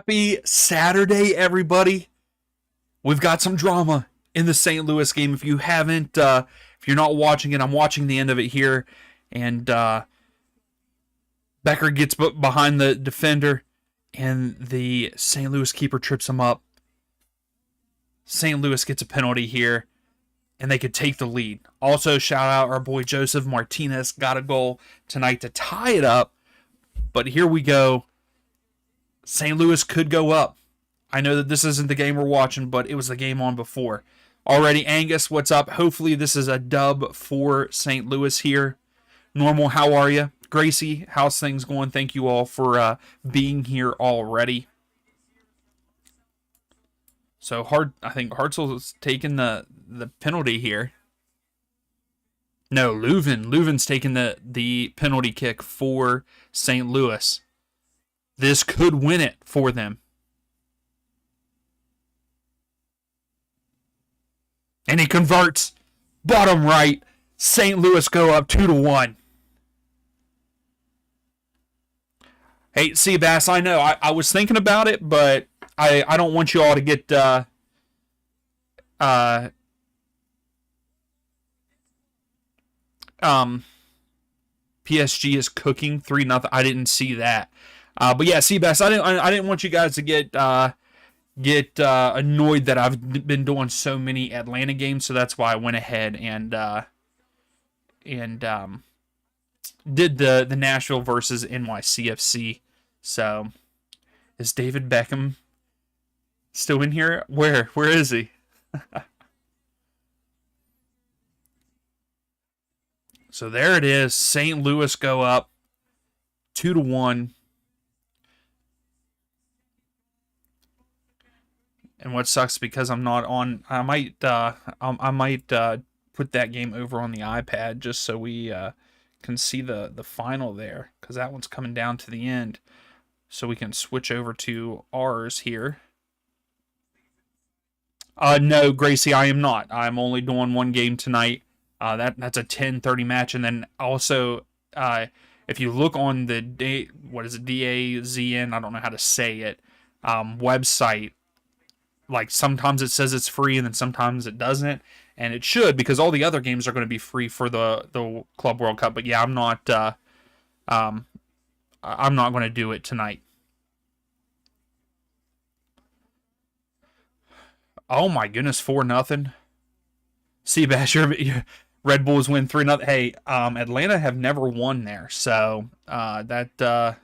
Happy Saturday, everybody. We've got some drama in the St. Louis game. If you're not watching it, I'm watching the end of it here. And Becker gets behind the defender, and the St. Louis keeper trips him up. St. Louis gets a penalty here, and they could take the lead. Also, shout out our boy Joseph Martinez, got a goal tonight to tie it up. But here we go. St. Louis could go up. I know that this isn't the game we're watching, but it was the game on before. Already, Angus, what's up? Hopefully this is a dub for St. Louis here. Normal, how are you? Gracie, how's things going? Thank you all for being here already. So I think Hartzell's taking the penalty here. No, Leuven's taking the penalty kick for St. Louis. This could win it for them. And he converts. Bottom right. St. Louis go up 2-1. Hey, Seabass, I know. I was thinking about it, but I don't want you all to get PSG is cooking 3-0. I didn't see that. But yeah, Seabass, I didn't want you guys to get annoyed that I've been doing so many Atlanta games, so that's why I went ahead and did the Nashville versus NYCFC. So, is David Beckham still in here? Where is he? So there it is. St. Louis go up 2-1. And what sucks because I'm not on. I might put that game over on the iPad just so we can see the final there, because that one's coming down to the end, so we can switch over to ours here. No, Gracie, I am not. I'm only doing one game tonight. That's a 10:30 match, and then also if you look on the DAZN, I don't know how to say it, website. Like, sometimes it says it's free and then sometimes it doesn't, and it should, because all the other games are going to be free for the Club World Cup. But yeah, I'm not going to do it tonight. Oh my goodness, 4-0. Seabass, your Red Bulls win 3-0. Hey, Atlanta have never won there, so that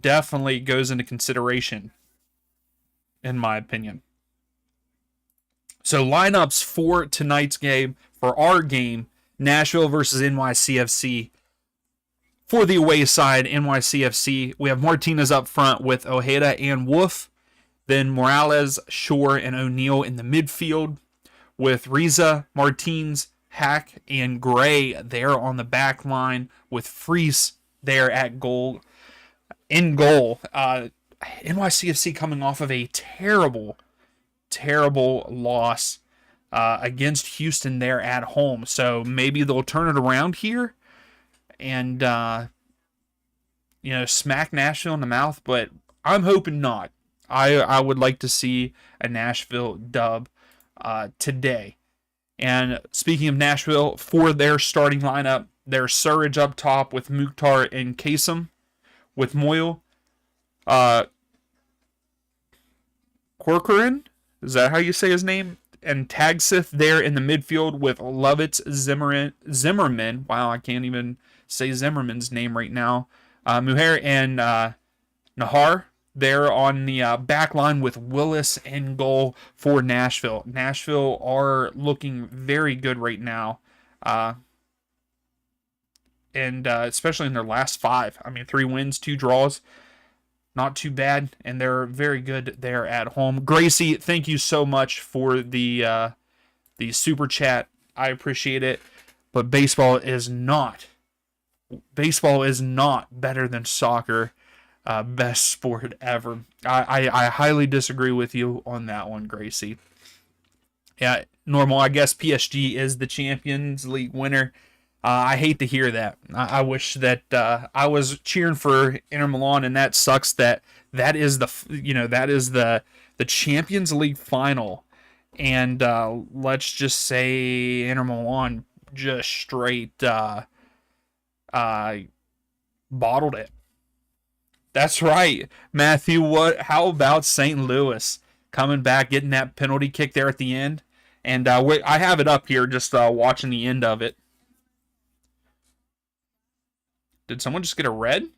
definitely goes into consideration, in my opinion. So lineups for tonight's game, for our game, Nashville versus NYCFC. For the away side, NYCFC, we have Martinez up front with Ojeda and Wolf. Then Morales, Shore, and O'Neal in the midfield, with Riza, Martins, Hack, and Gray there on the back line, with Freese there at goal. In goal, NYCFC coming off of a terrible loss against Houston there at home. So maybe they'll turn it around here and smack Nashville in the mouth, but I'm hoping not. I would like to see a Nashville dub today. And speaking of Nashville, for their starting lineup, there's Surridge up top with Mukhtar and Kasem, with Moyle, Corcoran, is that how you say his name? And Tagsith there in the midfield with Lovitz, Zimmerman. Wow, I can't even say Zimmerman's name right now. Muher and Nahar there on the back line, with Willis in goal for Nashville. Nashville are looking very good right now. And especially in their last 5. I mean, 3 wins, 2 draws. Not too bad, and they're very good there at home. Gracie, thank you so much for the super chat. I appreciate it. But baseball is not better than soccer. Best sport ever. I highly disagree with you on that one, Gracie. Yeah, normal. I guess PSG is the Champions League winner. I hate to hear that. I wish that I was cheering for Inter Milan, and that sucks. That is the Champions League final, and let's just say Inter Milan just straight uh, bottled it. That's right, Matthew. What? How about St. Louis coming back, getting that penalty kick there at the end? And I have it up here, just watching the end of it. Did someone just get a red?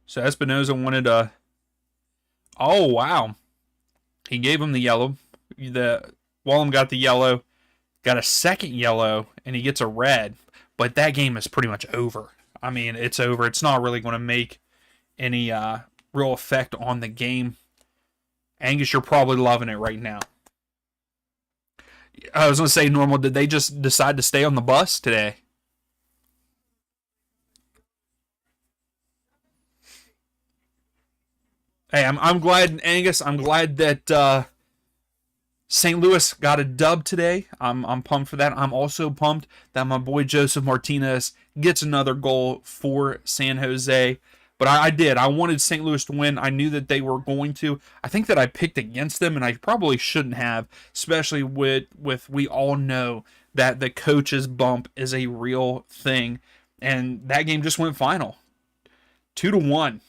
So Espinoza wanted a. Oh wow, he gave him the yellow. The Wallum got the yellow, got a second yellow, and he gets a red. But that game is pretty much over. I mean, it's over. It's not really going to make any real effect on the game. Angus, you're probably loving it right now. I was going to say, Normal, did they just decide to stay on the bus today? Hey, I'm glad, Angus. I'm glad that St. Louis got a dub today. I'm pumped for that. I'm also pumped that my boy Joseph Martinez gets another goal for San Jose. But I did. I wanted St. Louis to win. I knew that they were going to. I think that I picked against them, and I probably shouldn't have, especially with we all know that the coach's bump is a real thing. And that game just went final. 2-1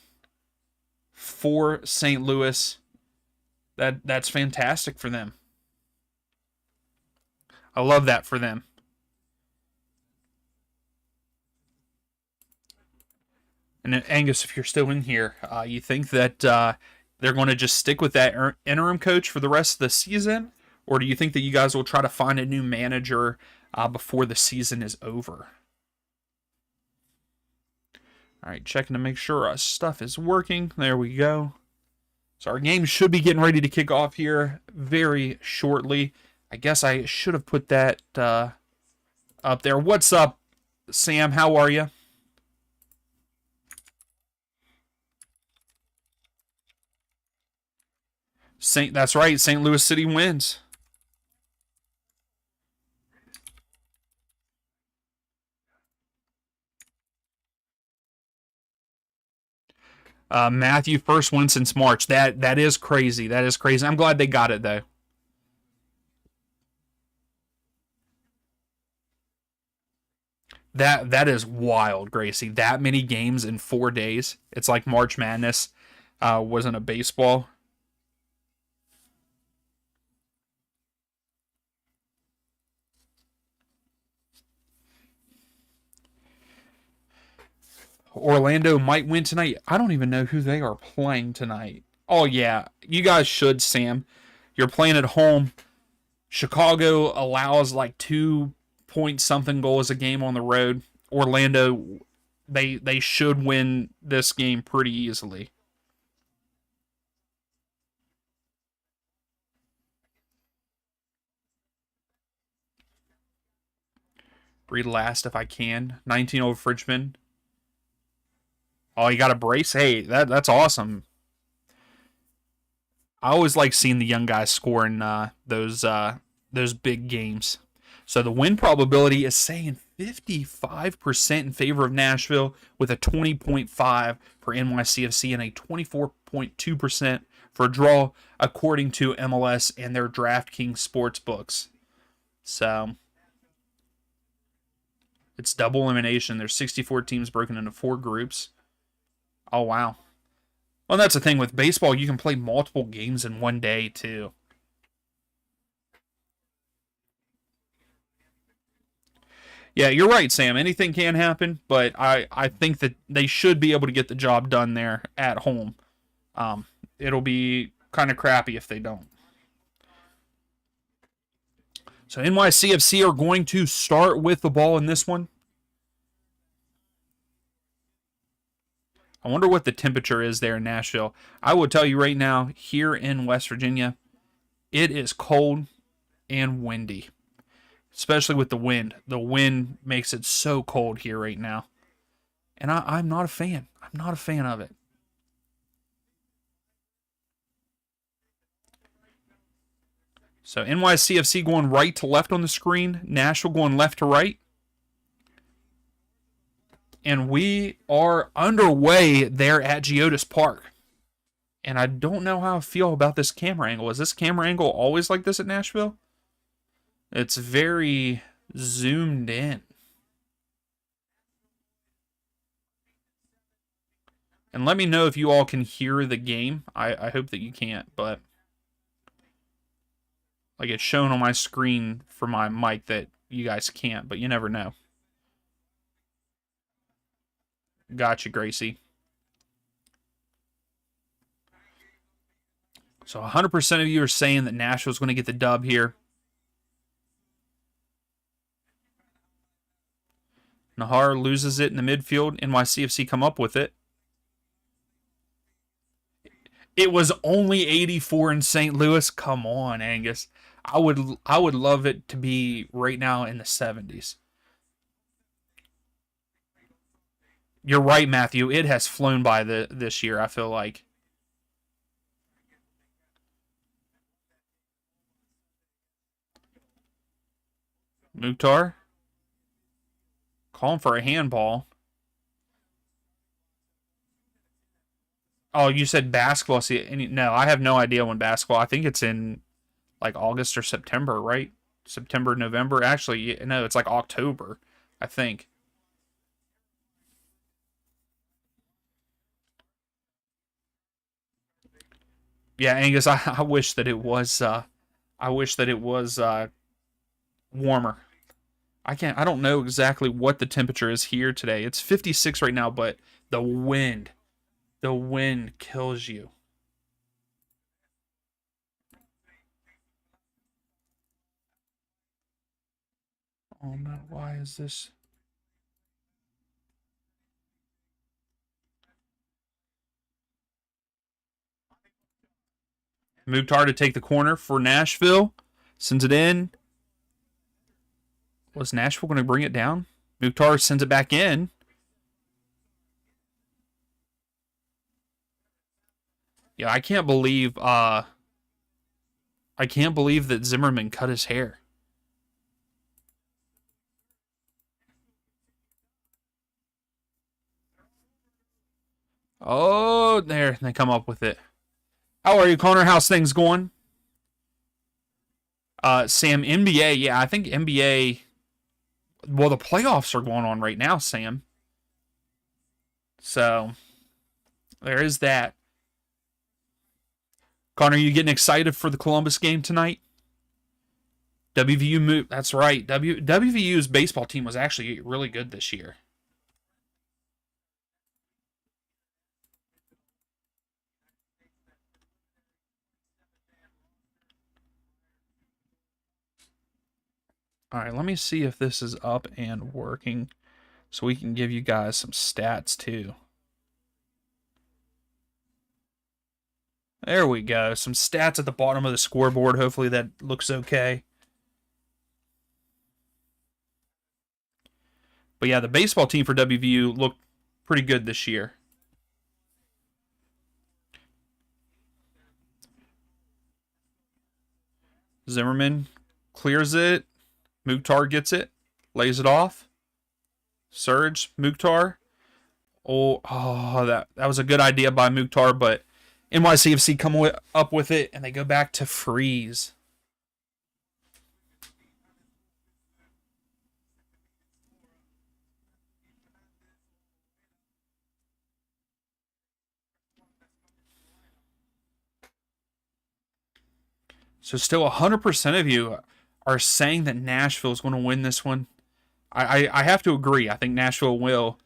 for St. Louis. That's fantastic for them. I love that for them. And Angus, if you're still in here, you think that they're going to just stick with that interim coach for the rest of the season? Or do you think that you guys will try to find a new manager before the season is over? All right, checking to make sure our stuff is working. There we go. So our game should be getting ready to kick off here very shortly. I guess I should have put that up there. What's up, Sam? How are you? That's right. St. Louis City wins. Matthew, first win since March. That is crazy. That is crazy. I'm glad they got it though. That is wild, Gracie. That many games in 4 days. It's like March Madness wasn't a baseball. Orlando might win tonight. I don't even know who they are playing tonight. Oh yeah, you guys should, Sam. You're playing at home. Chicago allows like 2 point something goals a game on the road. Orlando, they should win this game pretty easily. Read last if I can. 19 over Fridgman. Oh, you got a brace? Hey, that's awesome. I always like seeing the young guys scoring those big games. So the win probability is saying 55% in favor of Nashville with a 20.5 for NYCFC and a 24.2% for a draw according to MLS and their DraftKings sports books. So it's double elimination. There's 64 teams broken into 4 groups. Oh wow. Well, that's the thing with baseball. You can play multiple games in one day too. Yeah, you're right, Sam. Anything can happen, but I think that they should be able to get the job done there at home. It'll be kind of crappy if they don't. So NYCFC are going to start with the ball in this one. I wonder what the temperature is there in Nashville. I will tell you right now, here in West Virginia, it is cold and windy, especially with the wind. The wind makes it so cold here right now. And I'm not a fan. I'm not a fan of it. So NYCFC going right to left on the screen. Nashville going left to right. And we are underway there at Geodis Park. And I don't know how I feel about this camera angle. Is this camera angle always like this at Nashville? It's very zoomed in. And let me know if you all can hear the game. I hope that you can't, but like it's shown on my screen for my mic that you guys can't, but you never know. Gotcha, Gracie. So 100% of you are saying that Nashville's going to get the dub here. Nahar loses it in the midfield. NYCFC come up with it. It was only 84 in St. Louis. Come on, Angus. I would love it to be right now in the 70s. You're right, Matthew. It has flown by this year, I feel like. Mukhtar. Calling for a handball. Oh, you said basketball. See, no, I have no idea when basketball. I think it's in like August or September, right? September, November. Actually, no, it's like October, I think. Yeah, Angus, I wish that it was warmer. I don't know exactly what the temperature is here today. It's 56 right now, but the wind kills you. Oh no, why is this? Mukhtar to take the corner for Nashville. Sends it in. Was Nashville going to bring it down? Mukhtar sends it back in. Yeah, I can't believe that Zimmerman cut his hair. Oh, there, they come up with it. How are you, Connor? How's things going? Sam, NBA, yeah, I think NBA. Well, the playoffs are going on right now, Sam. So, there is that. Connor, you getting excited for the Columbus game tonight? WVU moved. That's right. WVU's baseball team was actually really good this year. All right, let me see if this is up and working so we can give you guys some stats too. There we go. Some stats at the bottom of the scoreboard. Hopefully that looks okay. But yeah, the baseball team for WVU looked pretty good this year. Zimmerman clears it. Mukhtar gets it. Lays it off. Surge, Mukhtar. Oh, that was a good idea by Mukhtar, but NYCFC come up with it, and they go back to freeze. So still 100% of you are saying that Nashville is going to win this one. I have to agree. I think Nashville will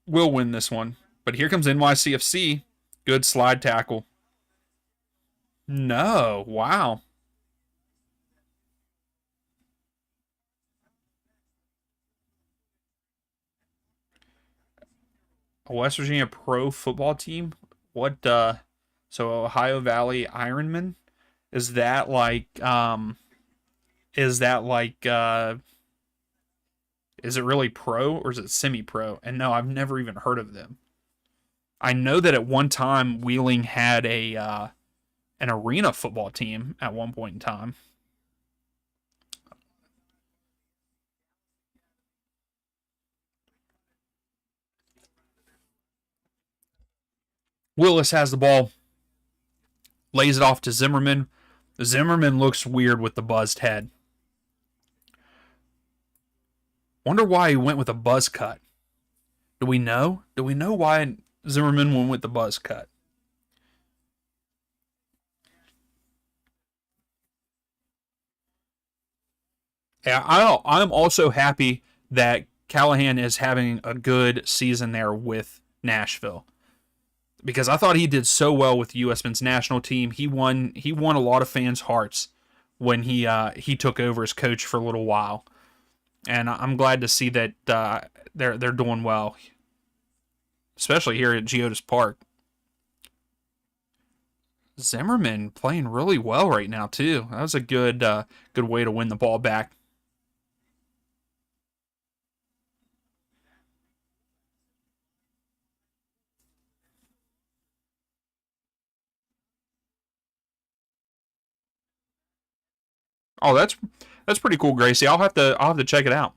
win this one. But here comes NYCFC. Good slide tackle. No. Wow. A West Virginia pro football team? What so Ohio Valley Ironman? Is that like is it really pro or is it semi-pro? And no, I've never even heard of them. I know that at one time Wheeling had a an arena football team at one point in time. Willis has the ball, lays it off to Zimmerman. Zimmerman looks weird with the buzzed head. Wonder why he went with a buzz cut. Do we know? Do we know why Zimmerman went with the buzz cut? Yeah, I'm also happy that Callahan is having a good season there with Nashville, because I thought he did so well with the U.S. men's national team. He won a lot of fans' hearts when he took over as coach for a little while, and I'm glad to see that they're doing well, especially here at Geodis Park. Zimmerman playing really well right now too. That was a good way to win the ball back. Oh, that's pretty cool, Gracie. I'll have to check it out.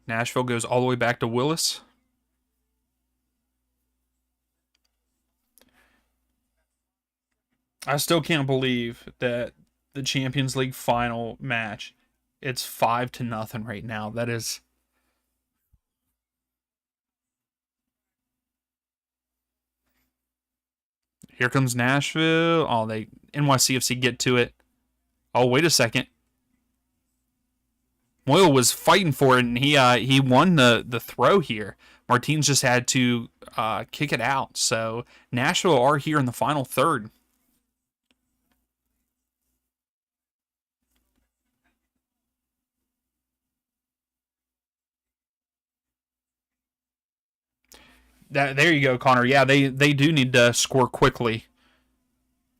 Nashville goes all the way back to Willis. I still can't believe that the Champions League final match, it's 5-0 right now. That is, here comes Nashville. Oh, they NYCFC get to it. Oh, wait a second. Moyle was fighting for it, and he won the throw here. Martins just had to kick it out. So Nashville are here in the final third. There you go, Connor. Yeah, they do need to score quickly.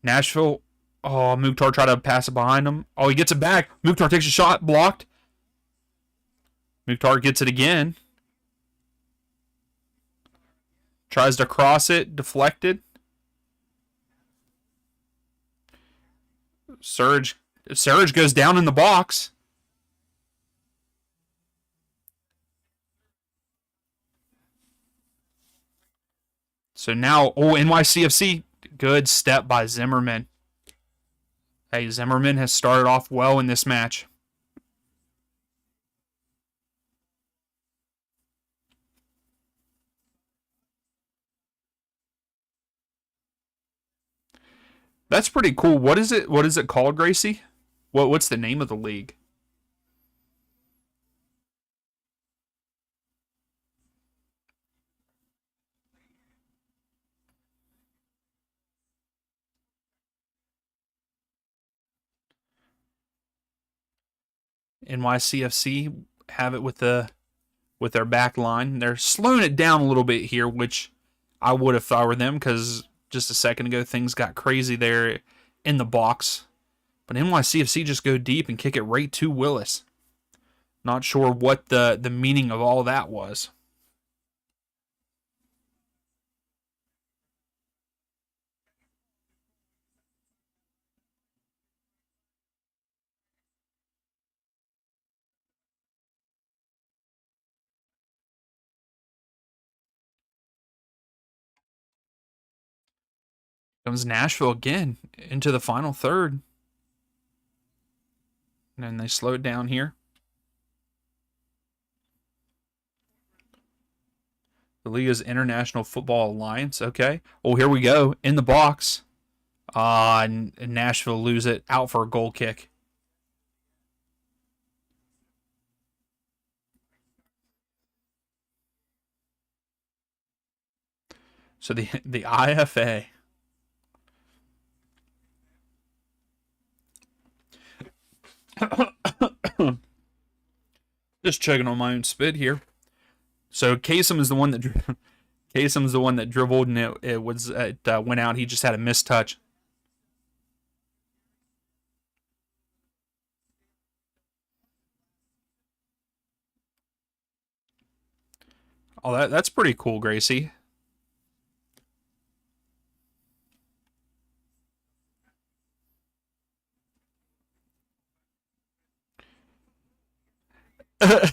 Nashville. Oh, Mukhtar tried to pass it behind him. Oh, he gets it back. Mukhtar takes a shot, blocked. Mukhtar gets it again. Tries to cross it, deflected. Surge goes down in the box. So now, oh, NYCFC, good step by Zimmerman. Hey, Zimmerman has started off well in this match. That's pretty cool. What is it? What is it called, Gracie? What's the name of the league? NYCFC have it with their back line. They're slowing it down a little bit here, which I would if I were them, because just a second ago things got crazy there in the box. But NYCFC just go deep and kick it right to Willis. Not sure what the meaning of all that was. Comes Nashville again into the final third. And then they slow it down here. The Liga's International Football Alliance. Okay. Oh, here we go. In the box. And Nashville lose it out for a goal kick. So the IFA. Just chugging on my own spit here. So Kasem is the one that Kasem's the one that dribbled, and it went out. He just had a missed touch. Oh, that's pretty cool, Gracie.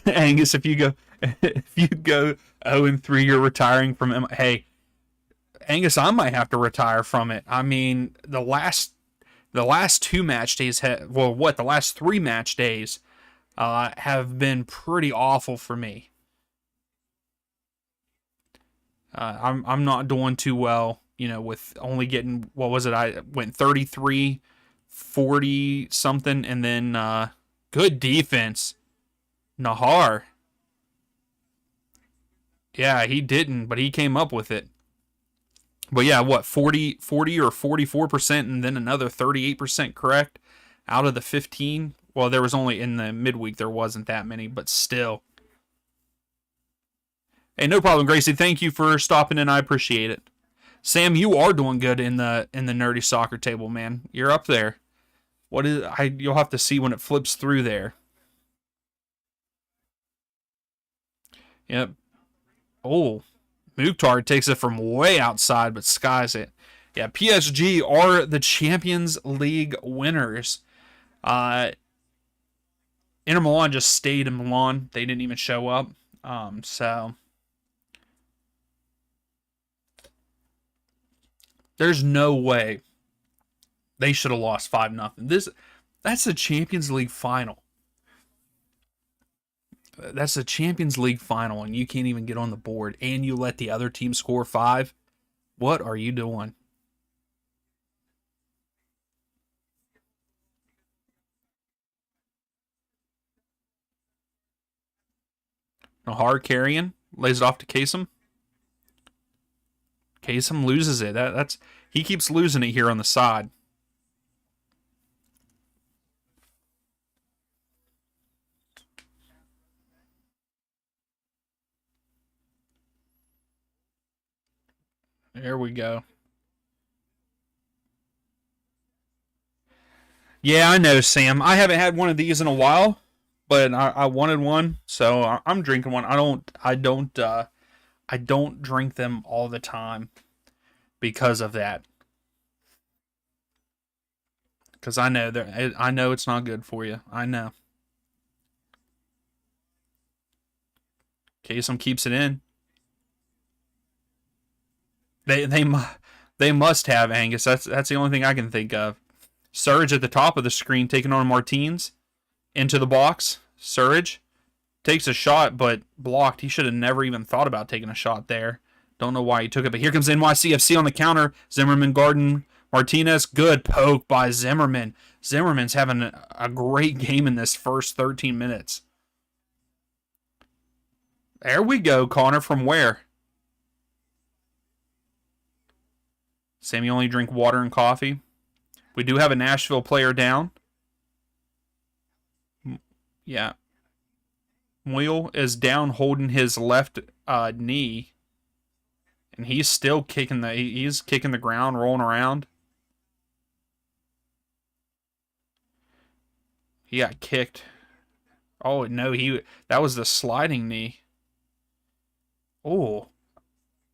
Angus, if you go 0-3, you're retiring from Hey, Angus, I might have to retire from it. I mean, the last two match days the last three match days have been pretty awful for me. I'm not doing too well, with only getting, what was it? I went 33, 40 something, and then good defense. Nahar. Yeah, he didn't, but he came up with it. But yeah, what, 40 or 44%, and then another 38% correct out of the 15? Well, there was only in the midweek, there wasn't that many, but still. Hey, no problem, Gracie. Thank you for stopping in. I appreciate it. Sam, you are doing good in the nerdy soccer table, man. You're up there. What is you'll have to see when it flips through there. Yep. Oh, Mukhtar takes it from way outside, but skies it. Yeah, PSG are the Champions League winners. Uh, Inter Milan just stayed in Milan. They didn't even show up. So there's no way they should have lost 5-0. That's a Champions League final. That's a Champions League final, and you can't even get on the board, and you let the other team score 5. What are you doing? Nahar carrying, lays it off to Kasem. Kasem loses it. That's he keeps losing it here on the side. There we go. Yeah, I know, Sam. I haven't had one of these in a while, but I wanted one, so I'm drinking one. I don't drink them all the time because of that. Because I know it's not good for you. I know. Kasem keeps it in. They they they must have Angus. That's the only thing I can think of. Surge at the top of the screen taking on Martins into the box. Surge takes a shot, but blocked. He should have never even thought about taking a shot there. Don't know why he took it, but here comes NYCFC on the counter. Zimmerman, Garden, Martinez. Good poke by Zimmerman. Zimmerman's having a great game in this first 13 minutes. There we go, Connor. From where? Sam, you only drink water and coffee. We do have a Nashville player down. Yeah. Moyle is down holding his left knee. And he's still he's kicking the ground, rolling around. He got kicked. Oh no, that was the sliding knee. Oh,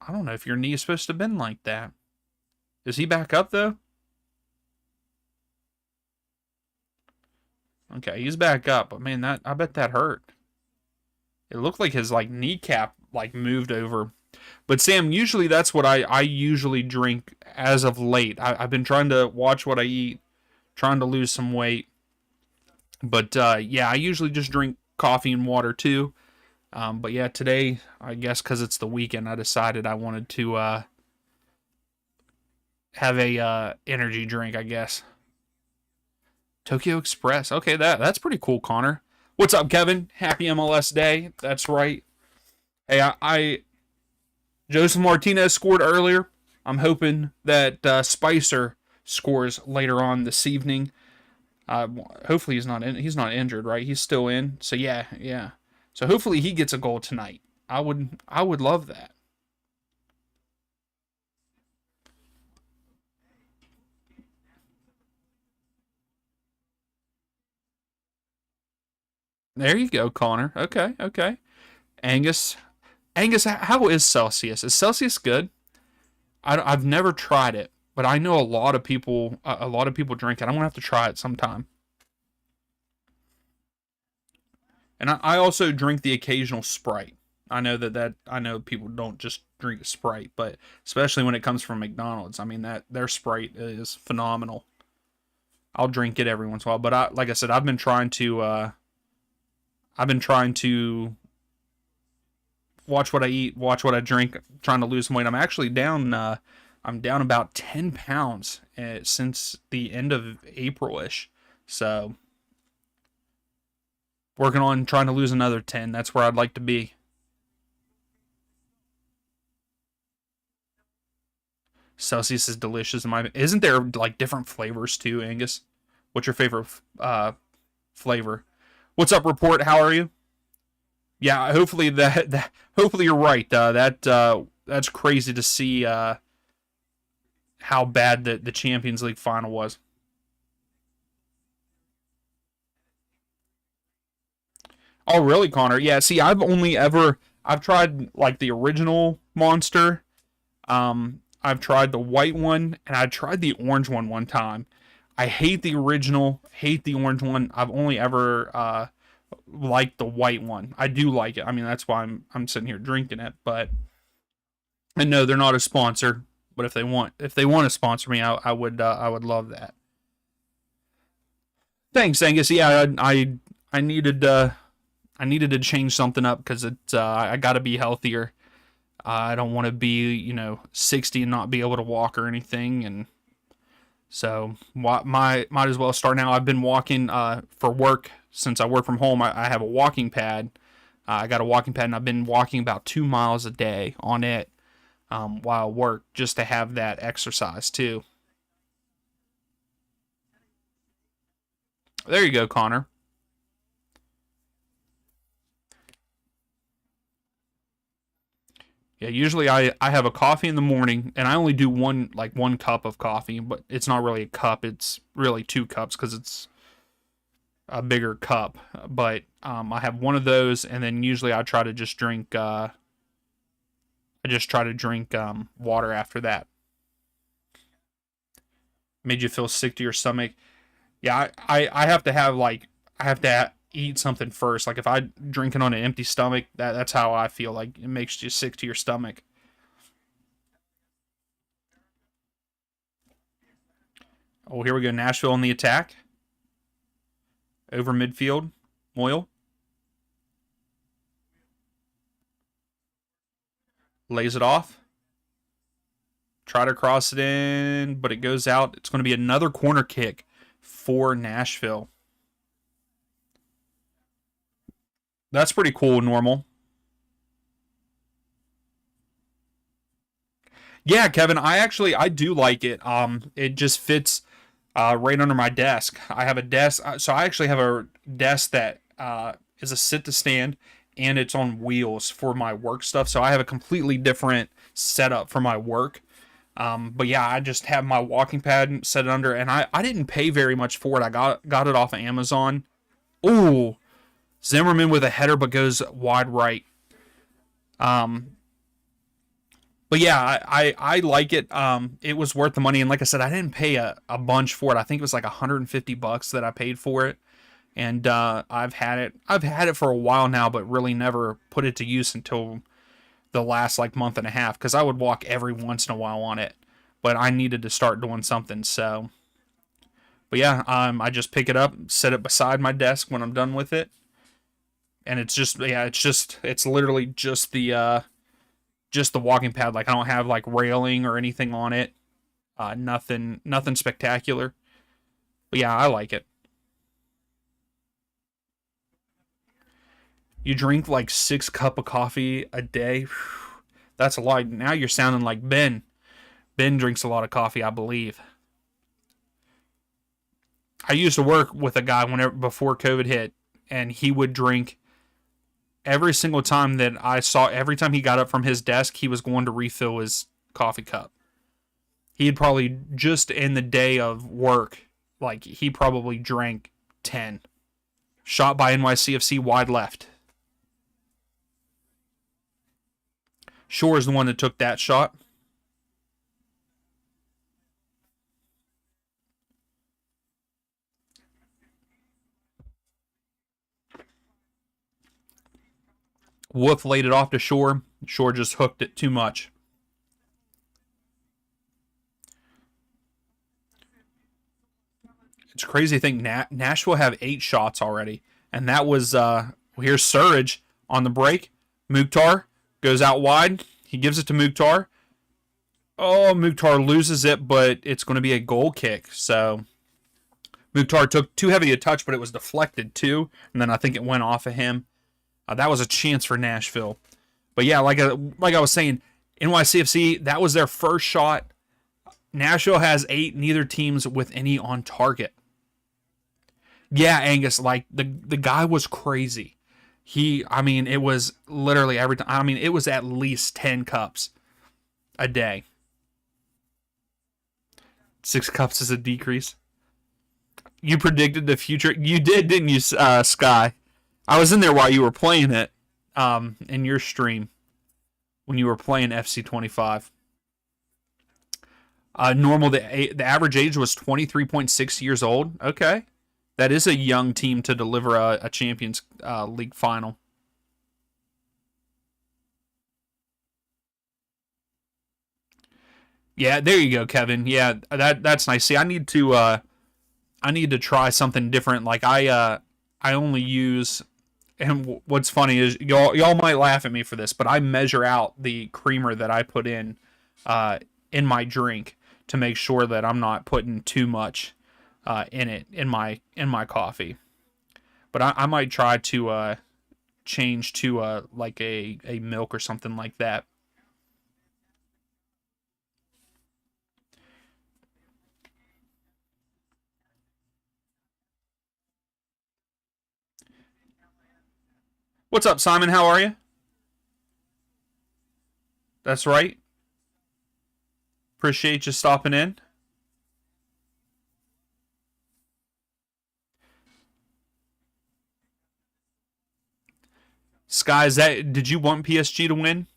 I don't know if your knee is supposed to bend like that. Is he back up though? Okay, he's back up, but man, I bet that hurt. It looked like his kneecap moved over. But Sam, usually that's what I usually drink as of late. I've been trying to watch what I eat, trying to lose some weight. But yeah, I usually just drink coffee and water too. But yeah, today, I guess because it's the weekend, I decided I wanted to have a energy drink, I guess. Tokyo Express. Okay, that's pretty cool, Connor. What's up, Kevin? Happy MLS Day. That's right. Hey, I Joseph Martinez scored earlier. I'm hoping that Spicer scores later on this evening. Hopefully he's not injured, right? He's still in. So yeah, yeah. So hopefully he gets a goal tonight. I would love that. There you go, Connor. Okay, okay. Angus, Angus, how is Celsius? Is Celsius good? I've never tried it, but I know a lot of people drink it. I'm gonna have to try it sometime. And I also drink the occasional Sprite. I know that I know people don't just drink Sprite, but especially when it comes from McDonald's, I mean that their Sprite is phenomenal. I'll drink it every once in a while, but like I said, I've been trying to watch what I eat, watch what I drink, trying to lose some weight. I'm actually down. I'm down about 10 pounds since the end of April-ish. So working on trying to lose another 10. That's where I'd like to be. Celsius is delicious. Isn't there like different flavors too, Angus? What's your favorite flavor? What's up, report? How are you? Yeah, hopefully hopefully you're right. That's crazy to see how bad the Champions League final was. Oh, really, Connor? Yeah. See, I've tried like the original Monster. I've tried the white one, and I tried the orange one time. I hate the original, hate the orange one. I've only ever liked the white one. I do like it. I mean, that's why I'm sitting here drinking it. But and no, they're not a sponsor. But if they want to sponsor me, I would love that. Thanks, Angus. Yeah, I needed I needed to change something up because I got to be healthier. I don't want to be 60 and not be able to walk or anything, and so might as well start now. I've been walking for work since I work from home. I have a walking pad. I got a walking pad, and I've been walking about 2 miles a day on it while I work, just to have that exercise too. There you go, Connor. Yeah, usually I have a coffee in the morning, and I only do one cup of coffee, but it's not really a cup. It's really 2 cups because it's a bigger cup. But I have one of those, and then usually I just try to drink water after that. Made you feel sick to your stomach. Yeah, I have to have I have to eat something first. Like if I drink it on an empty stomach, that's how I feel. Like it makes you sick to your stomach. Oh, here we go. Nashville on the attack. Over midfield. Moyle lays it off. Try to cross it in, but it goes out. It's going to be another corner kick for Nashville. That's pretty cool, normal. Yeah, Kevin, I do like it. It just fits right under my desk. I have a desk, so I actually have a desk that is a sit to stand, and it's on wheels for my work stuff. So I have a completely different setup for my work. But yeah, I just have my walking pad set under, and I didn't pay very much for it. I got it off of Amazon. Ooh, Zimmerman with a header, but goes wide right. Um, but yeah, I like it. It was worth the money, and like I said, I didn't pay a bunch for it. I think it was like $150 that I paid for it, and I've had it. I've had it for a while now, but really never put it to use until the last like month and a half because I would walk every once in a while on it, but I needed to start doing something. So, but yeah, I just pick it up, set it beside my desk when I'm done with it, and it's literally just the walking pad. Like I don't have like railing or anything on it. Nothing spectacular. But yeah, I like it. You drink like 6 cup of coffee a day. That's a lot. Now you're sounding like Ben. Ben drinks a lot of coffee, I believe. I used to work with a guy whenever before COVID hit, and he would drink every single time that I saw. Every time he got up from his desk, he was going to refill his coffee cup. He'd probably just in the day of work, like he probably drank 10. Shot by NYCFC wide left. Shore is the one that took that shot. Wolf laid it off to Shore. Shore just hooked it too much. It's crazy to think Nashville have 8 shots already. And that was, here's Surridge on the break. Mukhtar goes out wide. He gives it to Mukhtar. Oh, Mukhtar loses it, but it's going to be a goal kick. So Mukhtar took too heavy a touch, but it was deflected too. And then I think it went off of him. That was a chance for Nashville. But yeah, like I was saying, NYCFC, that was their first shot. Nashville has 8, neither team's with any on target. Yeah, Angus, like the guy was crazy. It was literally every time. It was at least 10 cups a day. 6 cups is a decrease. You predicted the future. You did, didn't you, Sky? I was in there while you were playing it, in your stream, when you were playing FC25. The average age was 23.6 years old. Okay. That is a young team to deliver a Champions League final. Yeah, there you go, Kevin. Yeah, that's nice. See, I need to try something different. Like I only use. And what's funny is y'all might laugh at me for this, but I measure out the creamer that I put in my drink to make sure that I'm not putting too much in it in my coffee. But I might try to change to like a milk or something like that. What's up, Simon? How are you? That's right. Appreciate you stopping in. Sky, did you want PSG to win?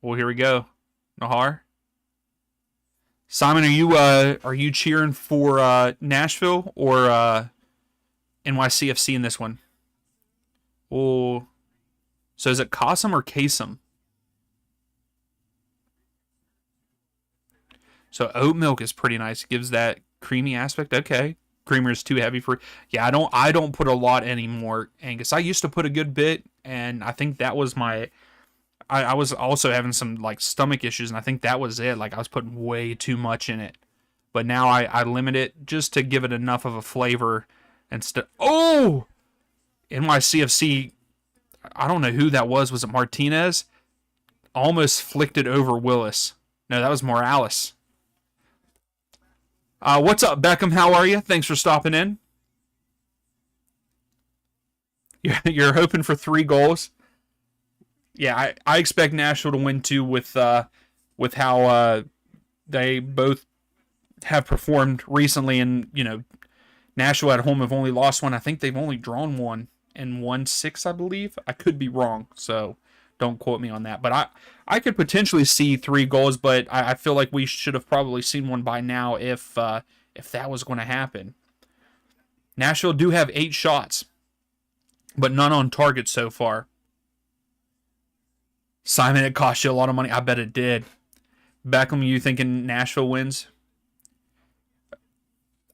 Well, here we go. Nahar. Simon, are you cheering for Nashville or NYCFC in this one? Oh, so is it Kasem or Kasem? So oat milk is pretty nice. It gives that creamy aspect. Okay, creamer is too heavy for. Yeah, I don't put a lot anymore, Angus. I used to put a good bit, and I think that was my. I was also having some like stomach issues, and I think that was it. Like I was putting way too much in it, but now I limit it just to give it enough of a flavor. Oh, NYCFC. I don't know who that was. Was it Martinez? Almost flicked it over Willis. No, that was Morales. What's up, Beckham? How are you? Thanks for stopping in. You're hoping for 3 goals. Yeah, I expect Nashville to win too with how they both have performed recently. And Nashville at home have only lost one. I think they've only drawn one and won 6, I believe. I could be wrong, so don't quote me on that. But I could potentially see 3 goals, but I feel like we should have probably seen one by now if that was going to happen. Nashville do have 8 shots, but none on target so far. Simon, it cost you a lot of money. I bet it did. Beckham, you thinking Nashville wins?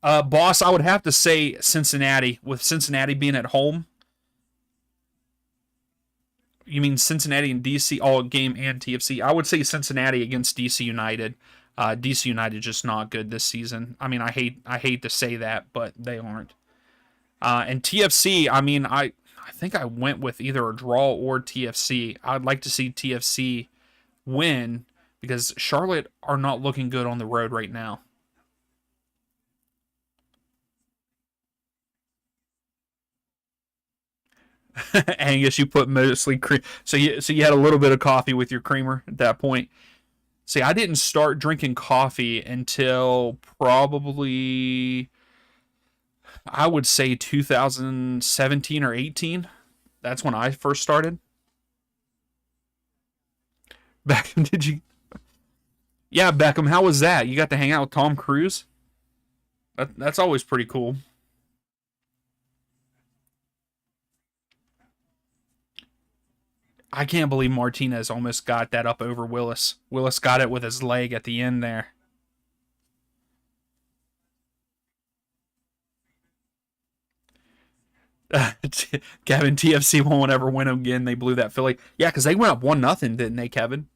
Boss, I would have to say Cincinnati. With Cincinnati being at home. You mean Cincinnati and DC all game and TFC? I would say Cincinnati against DC United. DC United just not good this season. I hate to say that, but they aren't. And TFC, I think I went with either a draw or TFC. I'd like to see TFC win because Charlotte are not looking good on the road right now. Angus, you put mostly cream. So you had a little bit of coffee with your creamer at that point. See, I didn't start drinking coffee until probably I would say 2017 or 18. That's when I first started. Beckham, did you? Yeah, Beckham. How was that? You got to hang out with Tom Cruise. That's always pretty cool. I can't believe Martinez almost got that up over Willis. Willis got it with his leg at the end there. Kevin, TFC won't ever win again. They blew that Philly. Yeah, because they went up 1-0, didn't they, Kevin?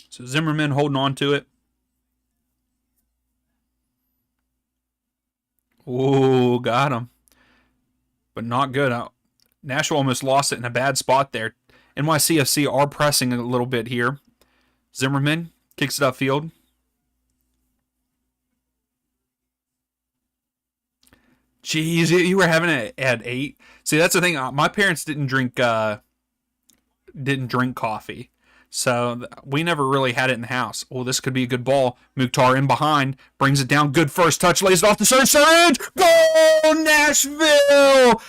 So Zimmerman holding on to it. Oh, got him. But not good. Nashville almost lost it in a bad spot there. NYCFC are pressing a little bit here. Zimmerman kicks it upfield. Jeez, you were having it at 8. See, that's the thing. My parents didn't drink coffee, so we never really had it in the house. Oh, this could be a good ball. Mukhtar in behind brings it down. Good first touch. Lays it off the side. Goal, Nashville!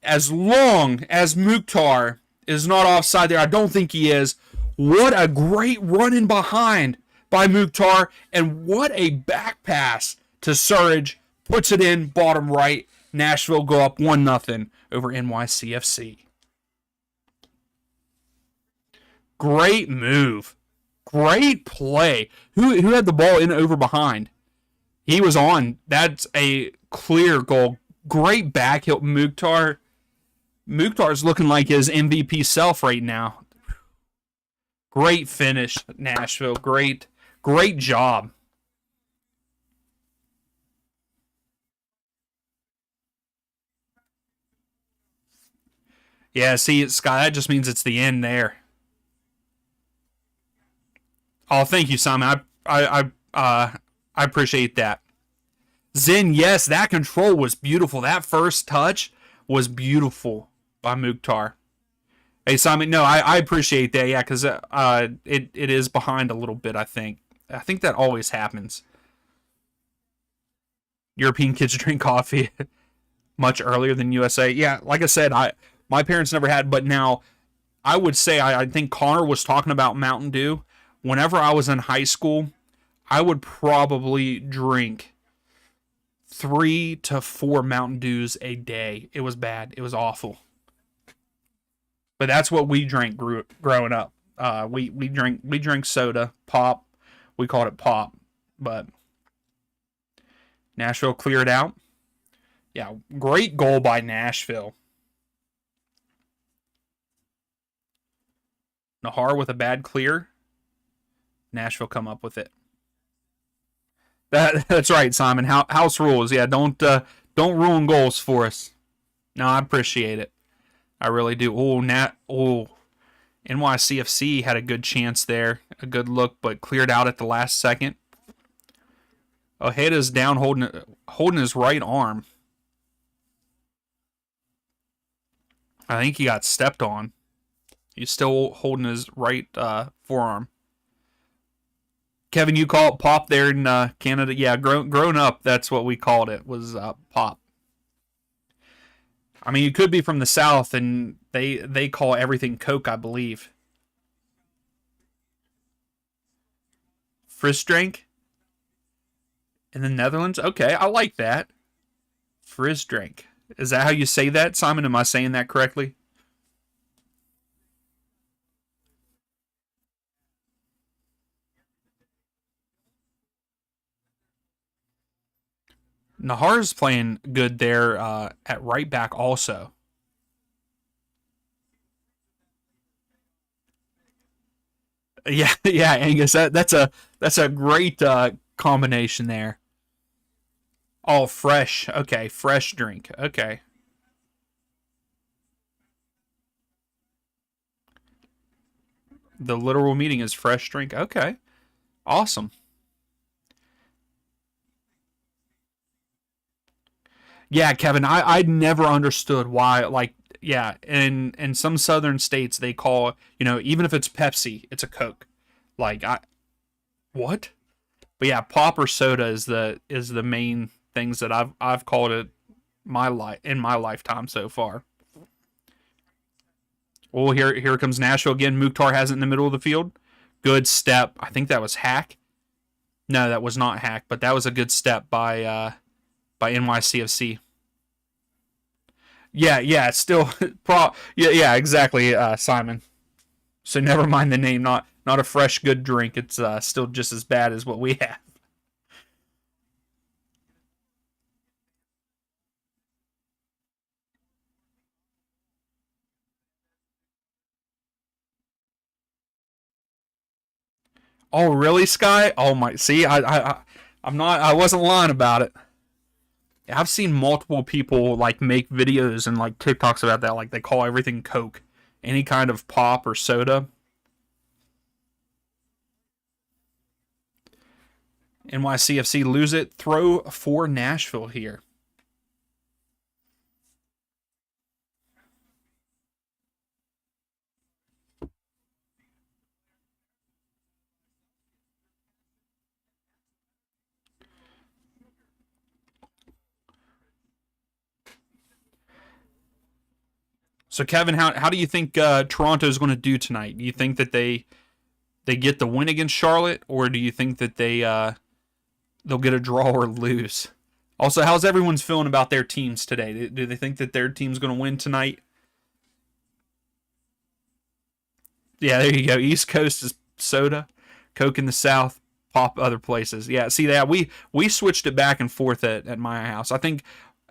As long as Mukhtar is not offside there, I don't think he is. What a great run in behind by Mukhtar, and what a back pass to Surridge. Puts it in, bottom right. Nashville go up 1-0 over NYCFC. Great move. Great play. Who had the ball in over behind? He was on. That's a clear goal. Great back heel. Mukhtar's looking like his MVP self right now. Great finish, Nashville. Great job. Yeah, see, Scott, that just means it's the end there. Oh, thank you, Simon. I appreciate that. Zen, yes, that control was beautiful. That first touch was beautiful by Mukhtar. Hey, Simon, no, I appreciate that. Yeah, because it is behind a little bit. I think that always happens. European kids drink coffee much earlier than USA. Yeah, like I said, my parents never had, but now I would say I think Connor was talking about Mountain Dew. Whenever I was in high school, I would probably drink 3 to 4 Mountain Dews a day. It was bad. It was awful. But that's what we drank growing up. We drink soda, pop. We called it pop. But Nashville cleared out. Yeah, great goal by Nashville. Nahar with a bad clear. Nashville come up with it. That's right, Simon. House rules. Yeah, don't ruin goals for us. No, I appreciate it. I really do. NYCFC had a good chance there, a good look, but cleared out at the last second. Ojeda's down holding his right arm. I think he got stepped on. He's still holding his right forearm. Kevin, you call it pop there in Canada? Yeah, grown up, that's what we called it, was pop. I mean, you could be from the South, and they call everything Coke, I believe. Frizz drink in the Netherlands? Okay, I like that. Frizz drink. Is that how you say that, Simon? Am I saying that correctly? Nahar's playing good there at right back also. Yeah, yeah, Angus. That's a great combination there. Oh, fresh. Okay, fresh drink. Okay. The literal meaning is fresh drink. Okay. Awesome. Yeah, Kevin, I never understood why, like, yeah, in some southern states they call, even if it's Pepsi, it's a Coke. Like what? But yeah, pop or soda is the main things that I've called it in my lifetime so far. Well, here comes Nashville again. Mukhtar has it in the middle of the field. Good step. I think that was Hack. No, that was not Hack, but that was a good step by NYCFC. Yeah, yeah, it's still yeah, exactly, Simon. So never mind the name. Not a fresh good drink. It's still just as bad as what we have. Oh, really, Sky? Oh my! See, I'm not. I wasn't lying about it. I've seen multiple people like make videos and like TikToks about that. Like they call everything Coke, any kind of pop or soda. NYCFC lose it. Throw for Nashville here. So Kevin, how do you think Toronto is going to do tonight? Do you think that they get the win against Charlotte, or do you think that they'll get a draw or lose? Also, how's everyone's feeling about their teams today? Do they think that their team's going to win tonight? Yeah, there you go. East Coast is soda, Coke in the South, pop other places. Yeah, see that we switched it back and forth at my house. I think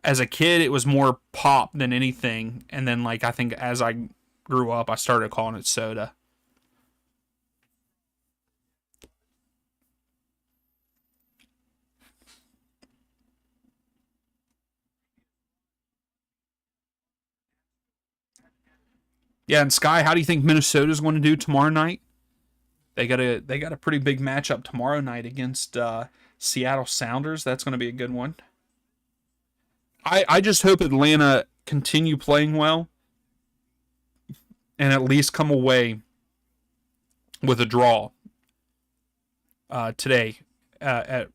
as a kid it was more pop than anything, and then like I think as I grew up I started calling it soda. Yeah, and Sky, how do you think Minnesota's going to do tomorrow night? They got a pretty big matchup tomorrow night against Seattle Sounders. That's going to be a good one. I just hope Atlanta continue playing well and at least come away with a draw today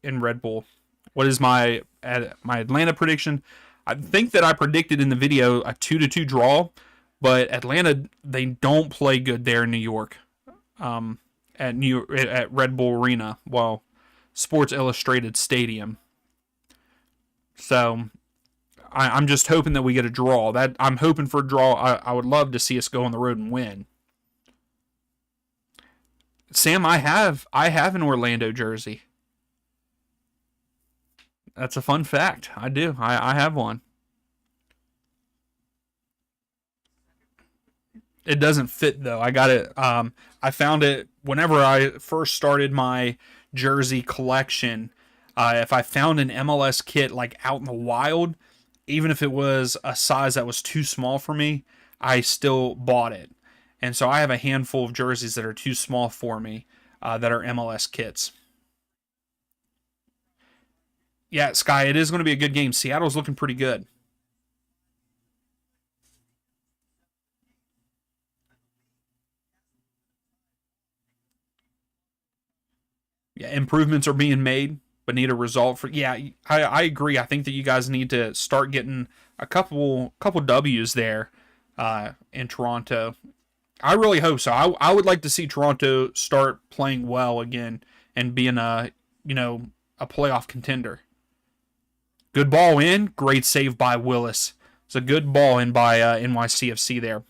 in Red Bull. What is my Atlanta prediction? I think that I predicted in the video a 2-2 draw, but Atlanta they don't play good there in New York, at Red Bull Arena, well, Sports Illustrated Stadium. So I'm just hoping that we get a draw. That I'm hoping for a draw. I would love to see us go on the road and win. Sam, I have an Orlando jersey. That's a fun fact. I do. I have one. It doesn't fit though. I got it. I found it whenever I first started my jersey collection. If I found an MLS kit like out in the wild, even if it was a size that was too small for me, I still bought it. And so I have a handful of jerseys that are too small for me, that are MLS kits. Yeah, Sky, it is going to be a good game. Seattle's looking pretty good. Yeah, improvements are being made, but need a result for. Yeah, I agree. I think that you guys need to start getting a couple W's there, in Toronto. I really hope so. I would like to see Toronto start playing well again and being a playoff contender. Good ball in, great save by Willis. It's a good ball in by NYCFC there.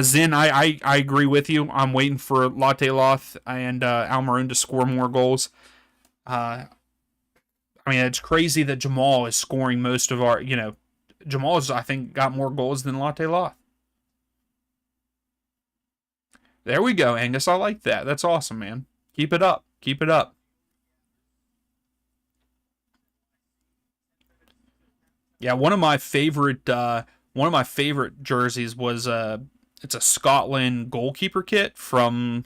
Zin, I agree with you. I'm waiting for Latte Loth and Almaroon to score more goals. Uh, I mean, it's crazy that Jamal is scoring most of our. Jamal's I think got more goals than Latte Loth. There we go, Angus. I like that. That's awesome, man. Keep it up. Keep it up. Yeah, one of my favorite jerseys was it's a Scotland goalkeeper kit from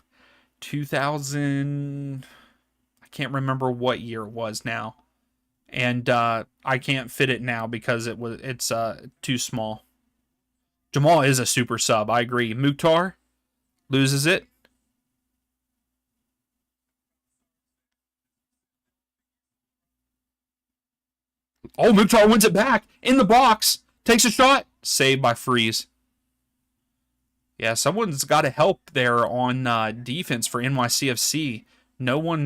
2000. I can't remember what year it was now, and I can't fit it now because it's too small. Jamal is a super sub. I agree. Mukhtar loses it. Oh, Mukhtar wins it back in the box. Takes a shot. Saved by Freeze. Yeah, someone's got to help there on defense for NYCFC. No one,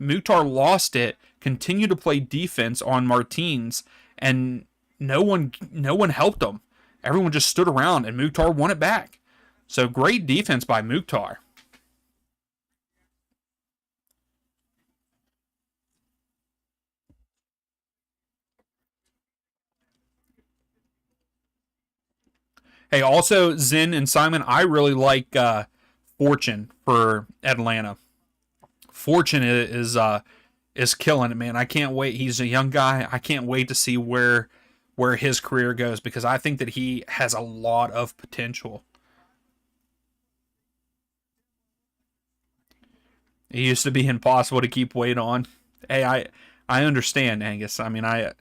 Mukhtar lost it, continued to play defense on Martins, and no one helped him. Everyone just stood around, and Mukhtar won it back. So great defense by Mukhtar. Hey, also Zen and Simon, I really like Fortune for Atlanta. Fortune is killing it, man. I can't wait. He's a young guy. I can't wait to see where his career goes because I think that he has a lot of potential. It used to be impossible to keep weight on. Hey, I understand, Angus. I mean, I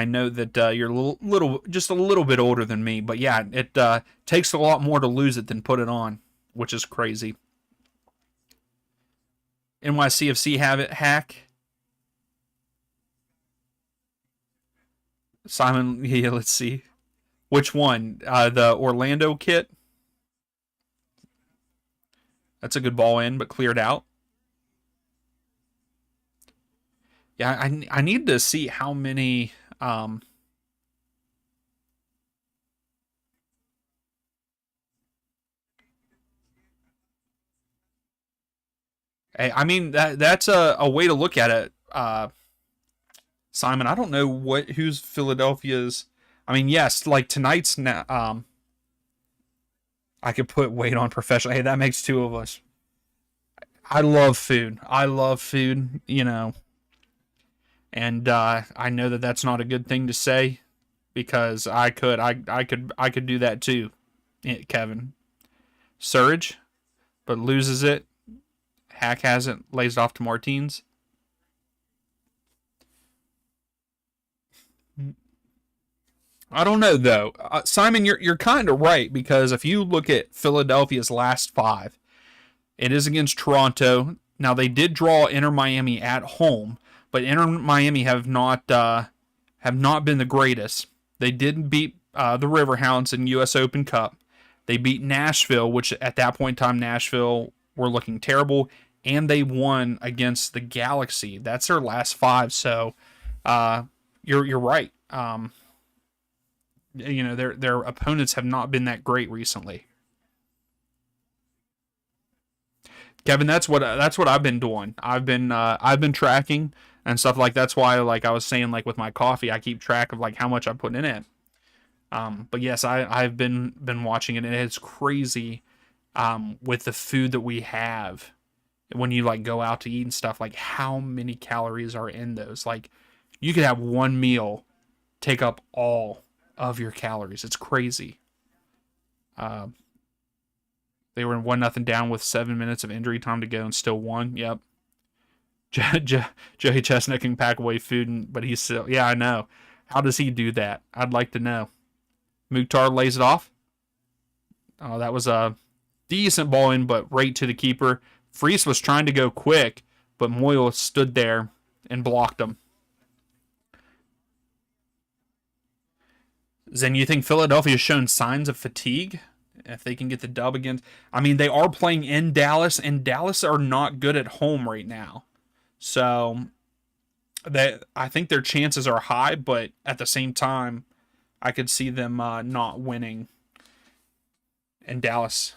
know that you're just a little bit older than me, but yeah, it takes a lot more to lose it than put it on, which is crazy. NYCFC have it hack. Simon, yeah, let's see. Which one? The Orlando kit. That's a good ball in, but cleared out. Yeah, I need to see how many. I mean that's a way to look at it. Simon, I don't know who's Philadelphia's. I mean, yes, like tonight's now. I could put weight on professional. Hey, that makes two of us. I love food. I love food. And I know that that's not a good thing to say because I could do that too, Kevin. Surge, but loses it. Hack has it. Lays it off to Martins. I don't know though, Simon. You're kind of right because if you look at Philadelphia's last five, it is against Toronto. Now they did draw Inter Miami at home, but Inter Miami have not been the greatest. They did beat the Riverhounds in U.S. Open Cup. They beat Nashville, which at that point in time Nashville were looking terrible, and they won against the Galaxy. That's their last five. So you're right. Their opponents have not been that great recently. Kevin, that's what I've been doing. I've been tracking and stuff like that's why like I was saying like with my coffee I keep track of like how much I put in it. But yes, I've been watching it and it's crazy with the food that we have when you like go out to eat and stuff like how many calories are in those. Like you could have one meal take up all of your calories. It's crazy. Uh, they were in 1-0 down with 7 minutes of injury time to go and still won. Yep. Joey Chestnut can pack away food, but he's still. Yeah, I know. How does he do that? I'd like to know. Mukhtar lays it off. Oh, that was a decent ball in, but right to the keeper. Freese was trying to go quick, but Moyle stood there and blocked him. Zen, you think Philadelphia has shown signs of fatigue? If they can get the dub against. I mean, they are playing in Dallas, and Dallas are not good at home right now. So I think their chances are high, but at the same time, I could see them not winning in Dallas.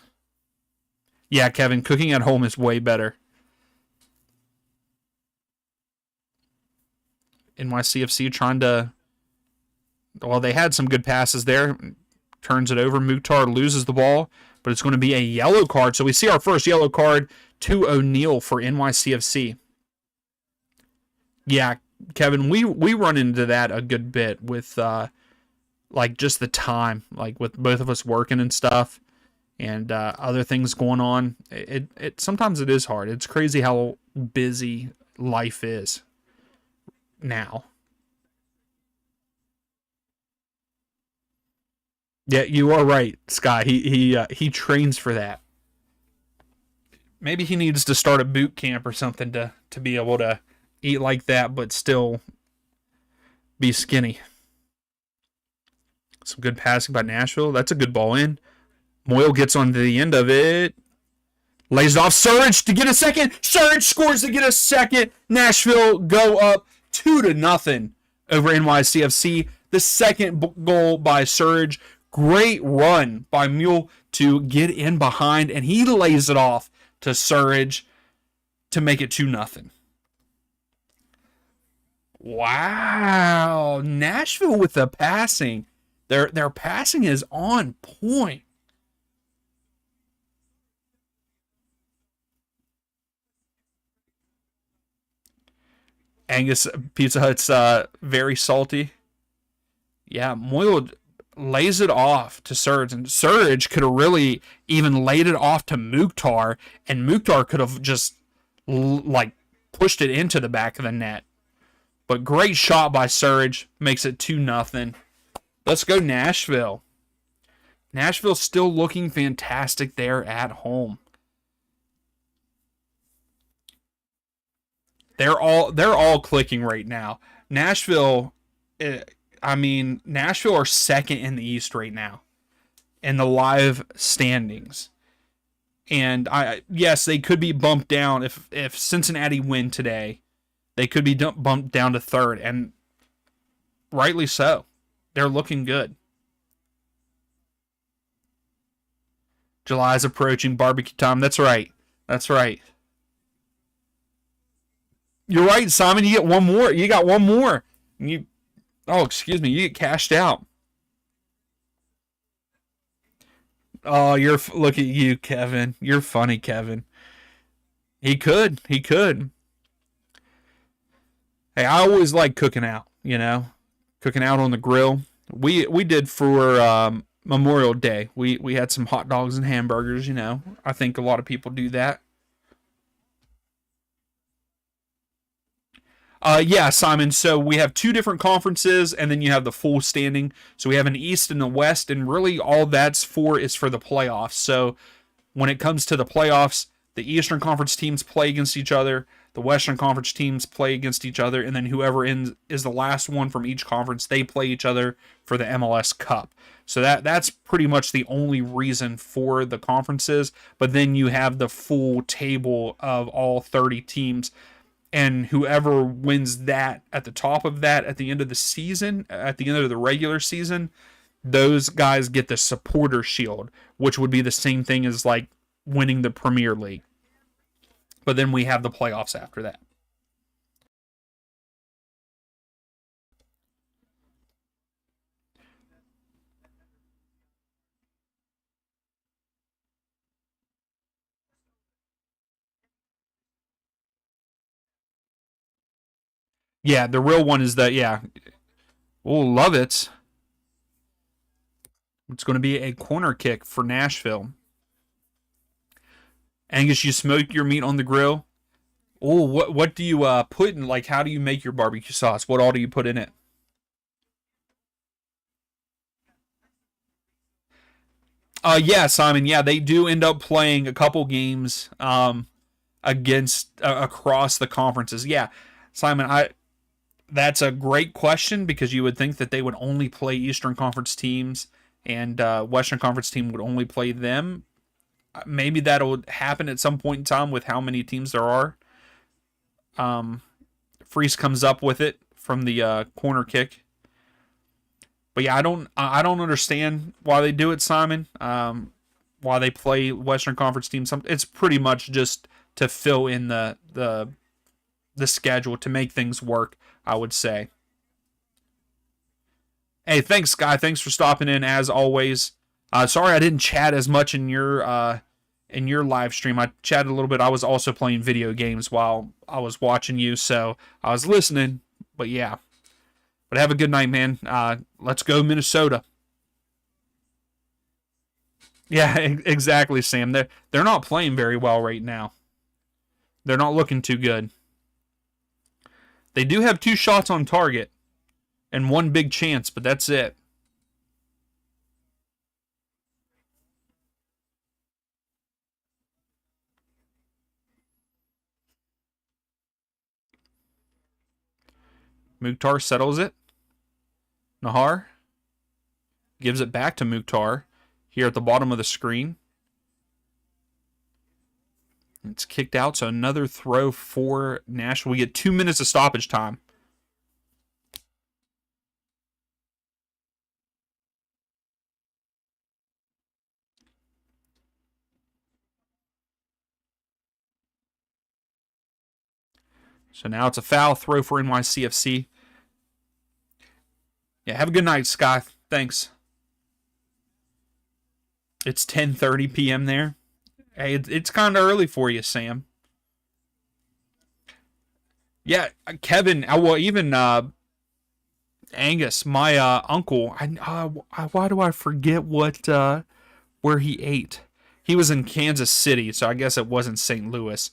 Yeah, Kevin, cooking at home is way better. NYCFC trying to. Well, they had some good passes there. Turns it over. Mukhtar loses the ball, but it's going to be a yellow card. So we see our first yellow card to O'Neal for NYCFC. Yeah, Kevin, we run into that a good bit with like just the time, like with both of us working and stuff, and other things going on. It sometimes it is hard. It's crazy how busy life is now. Yeah, you are right, Sky. He trains for that. Maybe he needs to start a boot camp or something to be able to eat like that, but still be skinny. Some good passing by Nashville. That's a good ball in. Moyle gets on the end of it. Lays it off. Surge to get a second. Surge scores to get a second. Nashville go up 2-0 over NYCFC. The second goal by Surge. Great run by Mule to get in behind, and he lays it off to Surge to make it 2-0. Wow. Nashville with the passing. Their passing is on point. Angus Pizza Hut's very salty. Yeah, Moyle lays it off to Surge, and Surge could have really even laid it off to Mukhtar, and Mukhtar could have just like pushed it into the back of the net. But great shot by Surge, makes it 2-0. Let's go Nashville. Nashville's still looking fantastic there at home. They're all clicking right now. Nashville, Nashville are second in the East right now in the live standings. And yes, they could be bumped down if Cincinnati win today. They could be bumped down to third, and rightly so. They're looking good. July's approaching, barbecue time. That's right. That's right. You're right, Simon. You get one more. You got one more. Excuse me. You get cashed out. Oh, look at you, Kevin. You're funny, Kevin. He could. Hey, I always like cooking out. Cooking out on the grill. We did for Memorial Day. We had some hot dogs and hamburgers. I think a lot of people do that. Yeah, Simon. So we have two different conferences, and then you have the full standing. So we have an East and a West, and really all that's for is for the playoffs. So when it comes to the playoffs, the Eastern Conference teams play against each other, the Western Conference teams play against each other, and then whoever is the last one from each conference, they play each other for the MLS Cup. So that's pretty much the only reason for the conferences. But then you have the full table of all 30 teams. And whoever wins that at the top of that at the end of the season, at the end of the regular season, those guys get the supporter shield, which would be the same thing as like winning the Premier League. But then we have the playoffs after that. Yeah, the real one is that, yeah. Oh, love it. It's going to be a corner kick for Nashville. Angus, you smoke your meat on the grill. Oh, what do you put in? Like, how do you make your barbecue sauce? What all do you put in it? Yeah, Simon. Yeah, they do end up playing a couple games against across the conferences. Yeah, Simon. That's a great question because you would think that they would only play Eastern Conference teams and Western Conference team would only play them. Maybe that'll happen at some point in time with how many teams there are. Freeze comes up with it from the corner kick. But yeah, I don't understand why they do it, Simon. Why they play Western Conference teams? It's pretty much just to fill in the schedule to make things work, I would say. Hey, thanks, Sky. Thanks for stopping in as always. Sorry I didn't chat as much in your live stream. I chatted a little bit. I was also playing video games while I was watching you, so I was listening. But yeah. But have a good night, man. Let's go Minnesota. Yeah, exactly, Sam. They're not playing very well right now. They're not looking too good. They do have 2 shots on target and 1 big chance, but that's it. Mukhtar settles it. Nahar gives it back to Mukhtar here at the bottom of the screen. It's kicked out, so another throw for Nashville. We get 2 minutes of stoppage time. So now it's a foul throw for NYCFC. Yeah, have a good night, Sky. Thanks. It's 10:30 p.m. there. Hey, it's kind of early for you, Sam. Yeah, Kevin. Well, even Angus, my uncle. Why do I forget what where he ate? He was in Kansas City, so I guess it wasn't St. Louis.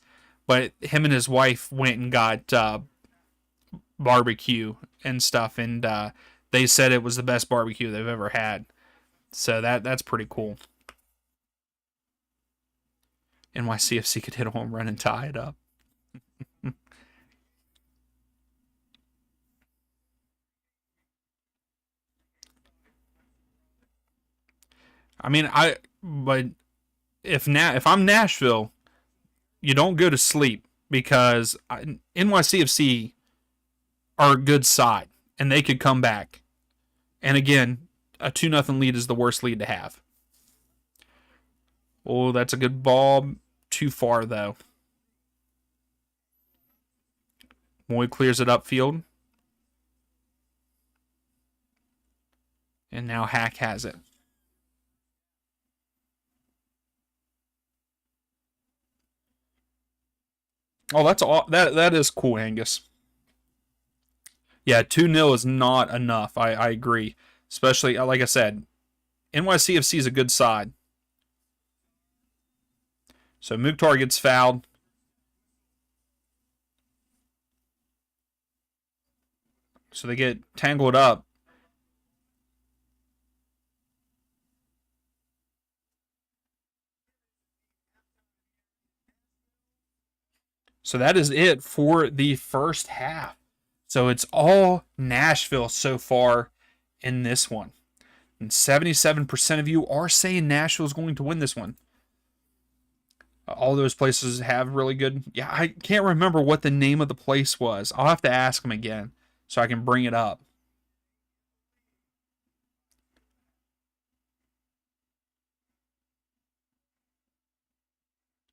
But him and his wife went and got barbecue and stuff, and they said it was the best barbecue they've ever had. So that's pretty cool. NYCFC could hit a home run and tie it up. I mean, but if I'm Nashville, you don't go to sleep because NYCFC are a good side and they could come back. And again, a 2-0 lead is the worst lead to have. Oh, that's a good ball. Too far, though. Moy clears it upfield. And now Hack has it. Oh, that's all. That is cool, Angus. Yeah, 2-0 is not enough. I agree. Especially, like I said, NYCFC is a good side. So Mukhtar gets fouled. So they get tangled up. So that is it for the first half. So it's all Nashville so far in this one. And 77% of you are saying Nashville is going to win this one. All those places have really good... Yeah, I can't remember what the name of the place was. I'll have to ask them again so I can bring it up.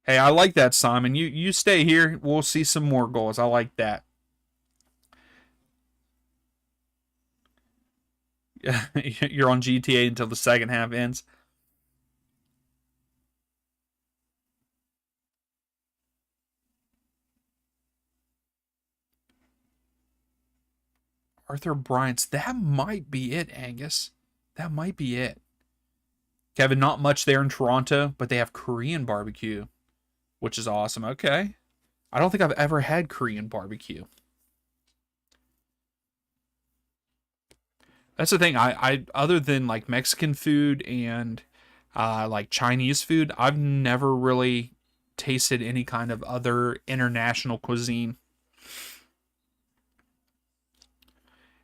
Hey, I like that, Simon. You stay here. We'll see some more goals. I like that. You're on GTA until the second half ends. Arthur Bryant's. That might be it, Angus. That might be it. Kevin, not much there in Toronto, but they have Korean barbecue, which is awesome. Okay. I don't think I've ever had Korean barbecue. That's the thing. I other than like Mexican food and like Chinese food, I've never really tasted any kind of other international cuisine.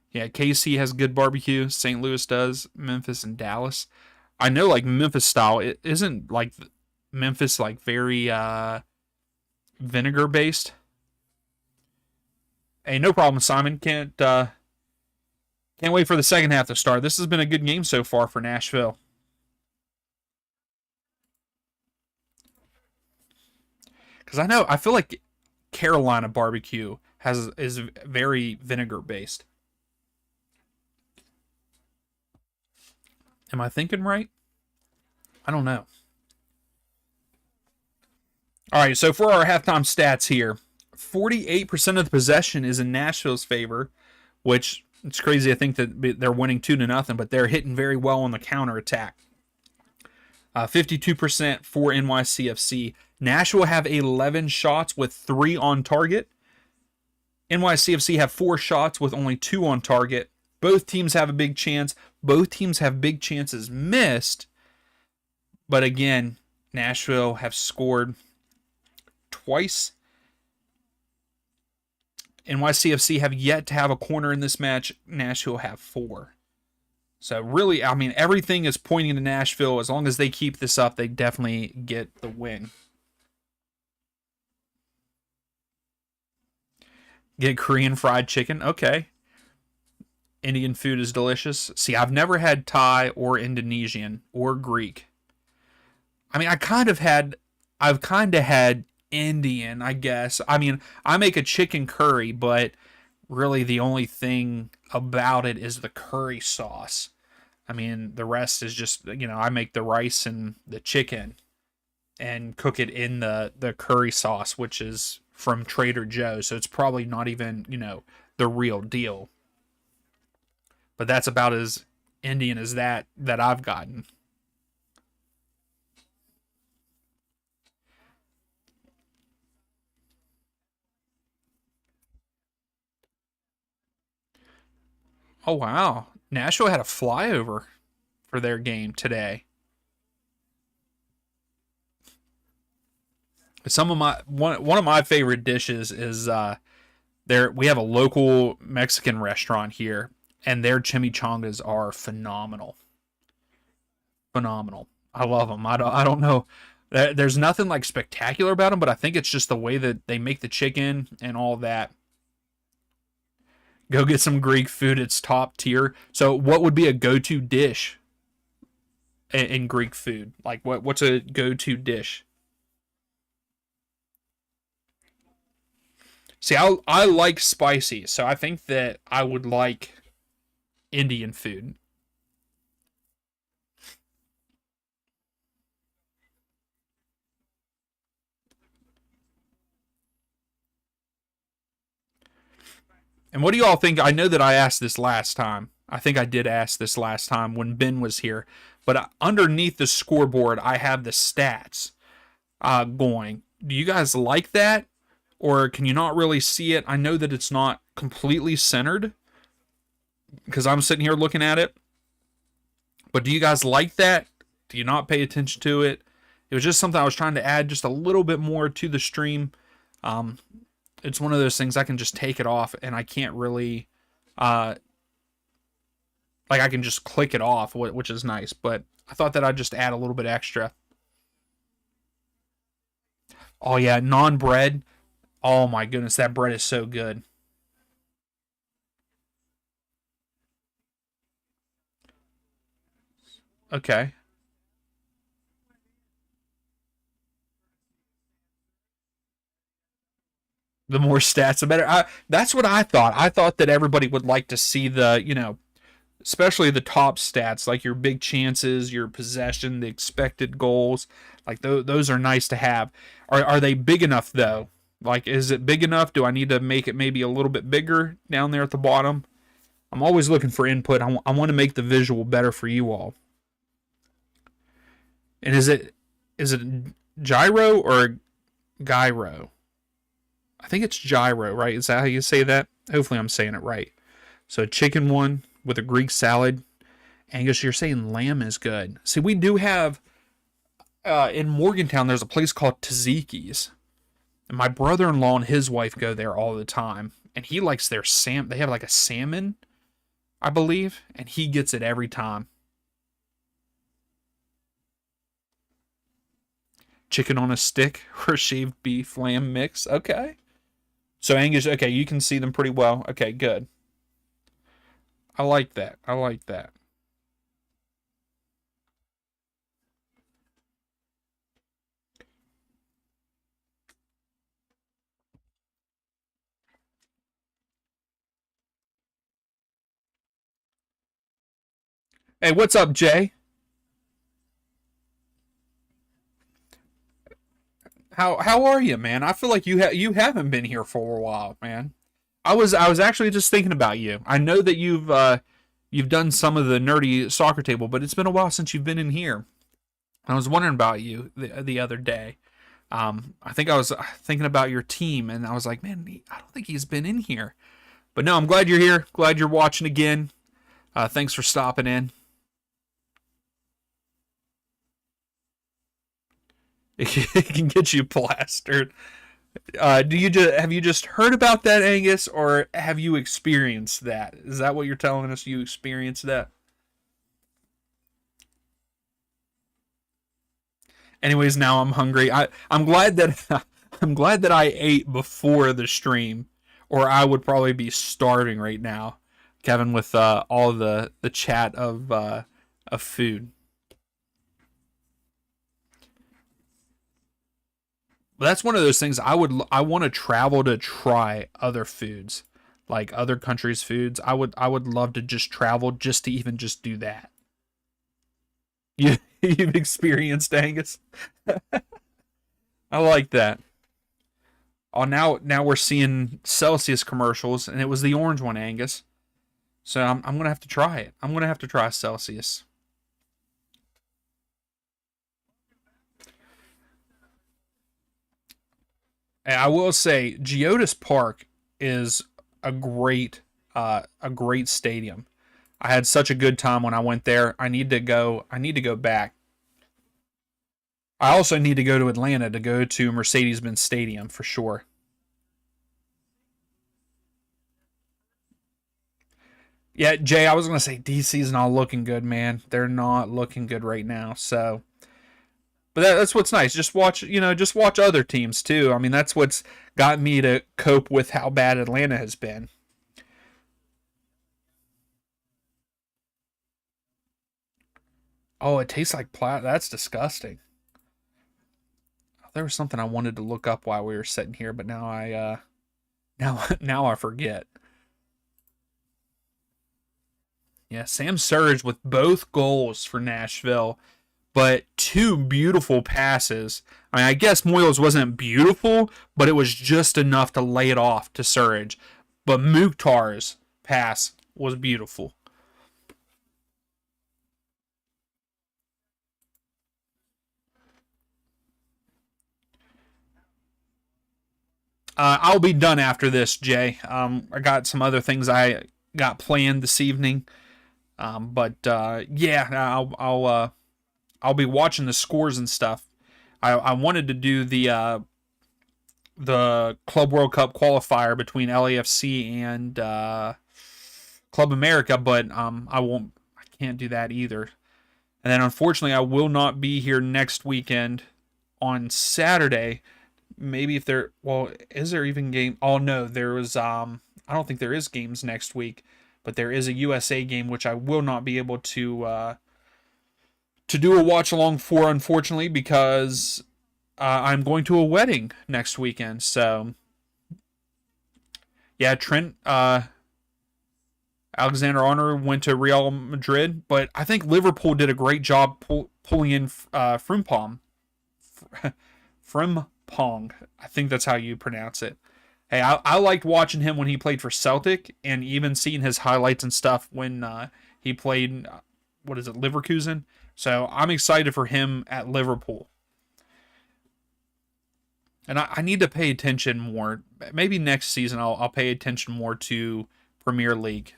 Yeah, KC has good barbecue. St. Louis does. Memphis and Dallas. I know like Memphis style. It isn't like Memphis like very vinegar based. Hey, no problem, Simon. Can't wait for the second half to start. This has been a good game so far for Nashville. Because I feel like Carolina barbecue is very vinegar based. Am I thinking right? I don't know. All right, so for our halftime stats here, 48% of the possession is in Nashville's favor, which it's crazy. I think that they're winning 2-0, but they're hitting very well on the counterattack. 52% for NYCFC. Nashville have 11 shots with 3 on target. NYCFC have 4 shots with only 2 on target. Both teams have a big chance. Both teams have big chances missed. But again, Nashville have scored twice. NYCFC have yet to have a corner in this match. Nashville have 4. So really, I mean, everything is pointing to Nashville. As long as they keep this up, they definitely get the win. Get Korean fried chicken. Okay. Indian food is delicious. See, I've never had Thai or Indonesian or Greek. I mean, I've kind of had Indian, I guess. I mean, I make a chicken curry, but really the only thing about it is the curry sauce. I mean, the rest is just, I make the rice and the chicken and cook it in the curry sauce, which is from Trader Joe's. So it's probably not even, the real deal. But that's about as Indian as that I've gotten. Oh wow. Nashville had a flyover for their game today. Some of my one of my favorite dishes is there we have a local Mexican restaurant here, and their chimichangas are phenomenal. Phenomenal. I love them. I don't know. There's nothing like spectacular about them, but I think it's just the way that they make the chicken and all that. Go get some Greek food. It's top tier. So, what would be a go-to dish in Greek food? Like, what's a go-to dish? See, I like spicy, so I think that I would like Indian food. And what do you all think? I know that I asked this last time. I think I did ask this last time when Ben was here. But underneath the scoreboard, I have the stats going. Do you guys like that? Or can you not really see it? I know that it's not completely centered because I'm sitting here looking at it. But do you guys like that? Do you not pay attention to it? It was just something I was trying to add just a little bit more to the stream. It's one of those things I can just take it off and I can't really, like I can just click it off, which is nice. But I thought that I'd just add a little bit extra. Oh yeah, non-bread. Oh my goodness, that bread is so good. Okay. The more stats, the better. That's what I thought. I thought that everybody would like to see especially the top stats, like your big chances, your possession, the expected goals. Like those are nice to have. Are they big enough though? Like, is it big enough? Do I need to make it maybe a little bit bigger down there at the bottom? I'm always looking for input. I want to make the visual better for you all. And is it gyro or gyro? I think it's gyro, right? Is that how you say that? Hopefully I'm saying it right. So chicken one with a Greek salad. Angus, you're saying lamb is good. See, we do have in Morgantown, there's a place called Tzatziki's. And my brother-in-law and his wife go there all the time. And he likes their they have like a salmon, I believe. And he gets it every time. Chicken on a stick or shaved beef lamb mix. Okay. So Angus, okay, you can see them pretty well. Okay, good. I like that. I like that. Hey, what's up, Jay? How are you, man? I feel like you haven't been here for a while, man. I was actually just thinking about you. I know that you've done some of the nerdy soccer table, but it's been a while since you've been in here. I was wondering about you the other day. I think I was thinking about your team, and I was like, man, I don't think he's been in here. But no, I'm glad you're here. Glad you're watching again. Thanks for stopping in. It can get you plastered. Have you just heard about that, Angus, or have you experienced that? Is that what you're telling us? You experienced that? Anyways, now I'm hungry. I'm glad that I'm glad that I ate before the stream, or I would probably be starving right now, Kevin, with all the chat of food. But that's one of those things I want to travel to try other foods, like other countries' foods. I would love to just travel just to even just do that. You've experienced Angus. I like that. Oh, now we're seeing Celsius commercials, and it was the orange one, Angus. So I'm gonna have to try it. I'm gonna have to try Celsius. And I will say, Geodis Park is a great stadium. I had such a good time when I went there. I need to go. I need to go back. I also need to go to Atlanta to go to Mercedes-Benz Stadium for sure. Yeah, Jay, I was gonna say DC's not looking good, man. They're not looking good right now. So, but that's what's nice. Just watch, just watch other teams too. I mean, that's what's got me to cope with how bad Atlanta has been. Oh, it tastes like plat. That's disgusting. There was something I wanted to look up while we were sitting here, but now now I forget. Yeah, Sam surged with both goals for Nashville, but two beautiful passes. I mean, I guess Moyles wasn't beautiful, but it was just enough to lay it off to Surge. But Mukhtar's pass was beautiful. I'll be done after this, Jay. I got some other things I got planned this evening. But yeah, I'll be watching the scores and stuff. I wanted to do the Club World Cup qualifier between LAFC and Club America, but I won't. I can't do that either. And then unfortunately, I will not be here next weekend on Saturday. Maybe if there, well, is there even game? Oh no, there was. I don't think there is games next week, but there is a USA game which I will not be able to do a watch along for, unfortunately, because I'm going to a wedding next weekend. So yeah, Trent Alexander Arnold went to Real Madrid, but I think Liverpool did a great job pulling in Frimpong. Frimpong, I think that's how you pronounce it. Hey, I liked watching him when he played for Celtic, and even seeing his highlights and stuff when he played, what is it, Leverkusen. So I'm excited for him at Liverpool. And I need to pay attention more. Maybe next season I'll pay attention more to Premier League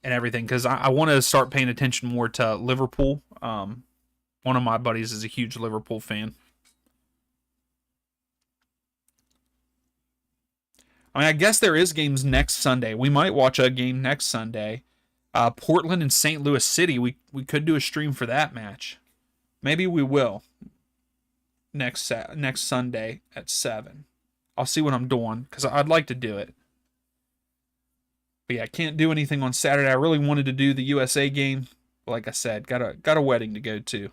and everything, because I want to start paying attention more to Liverpool. One of my buddies is a huge Liverpool fan. I mean, I guess there is games next Sunday. We might watch a game next Sunday. Portland and St. Louis City. We could do a stream for that match. Maybe we will next Sunday at 7. I'll see what I'm doing because I'd like to do it. But yeah, I can't do anything on Saturday. I really wanted to do the USA game. Like I said, got a wedding to go to.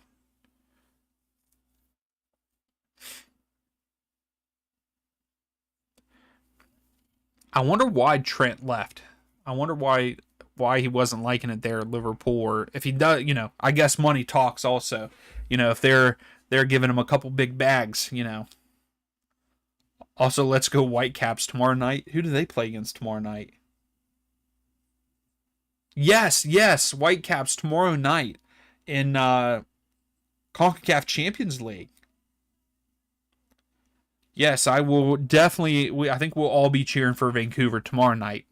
I wonder why Trent left. I wonder why he wasn't liking it there at Liverpool, or if he does, I guess money talks also. If they're giving him a couple big bags. Also, let's go Whitecaps tomorrow night. Who do they play against tomorrow night? Yes, Whitecaps tomorrow night in CONCACAF Champions League. Yes, I will definitely. I think we'll all be cheering for Vancouver tomorrow night.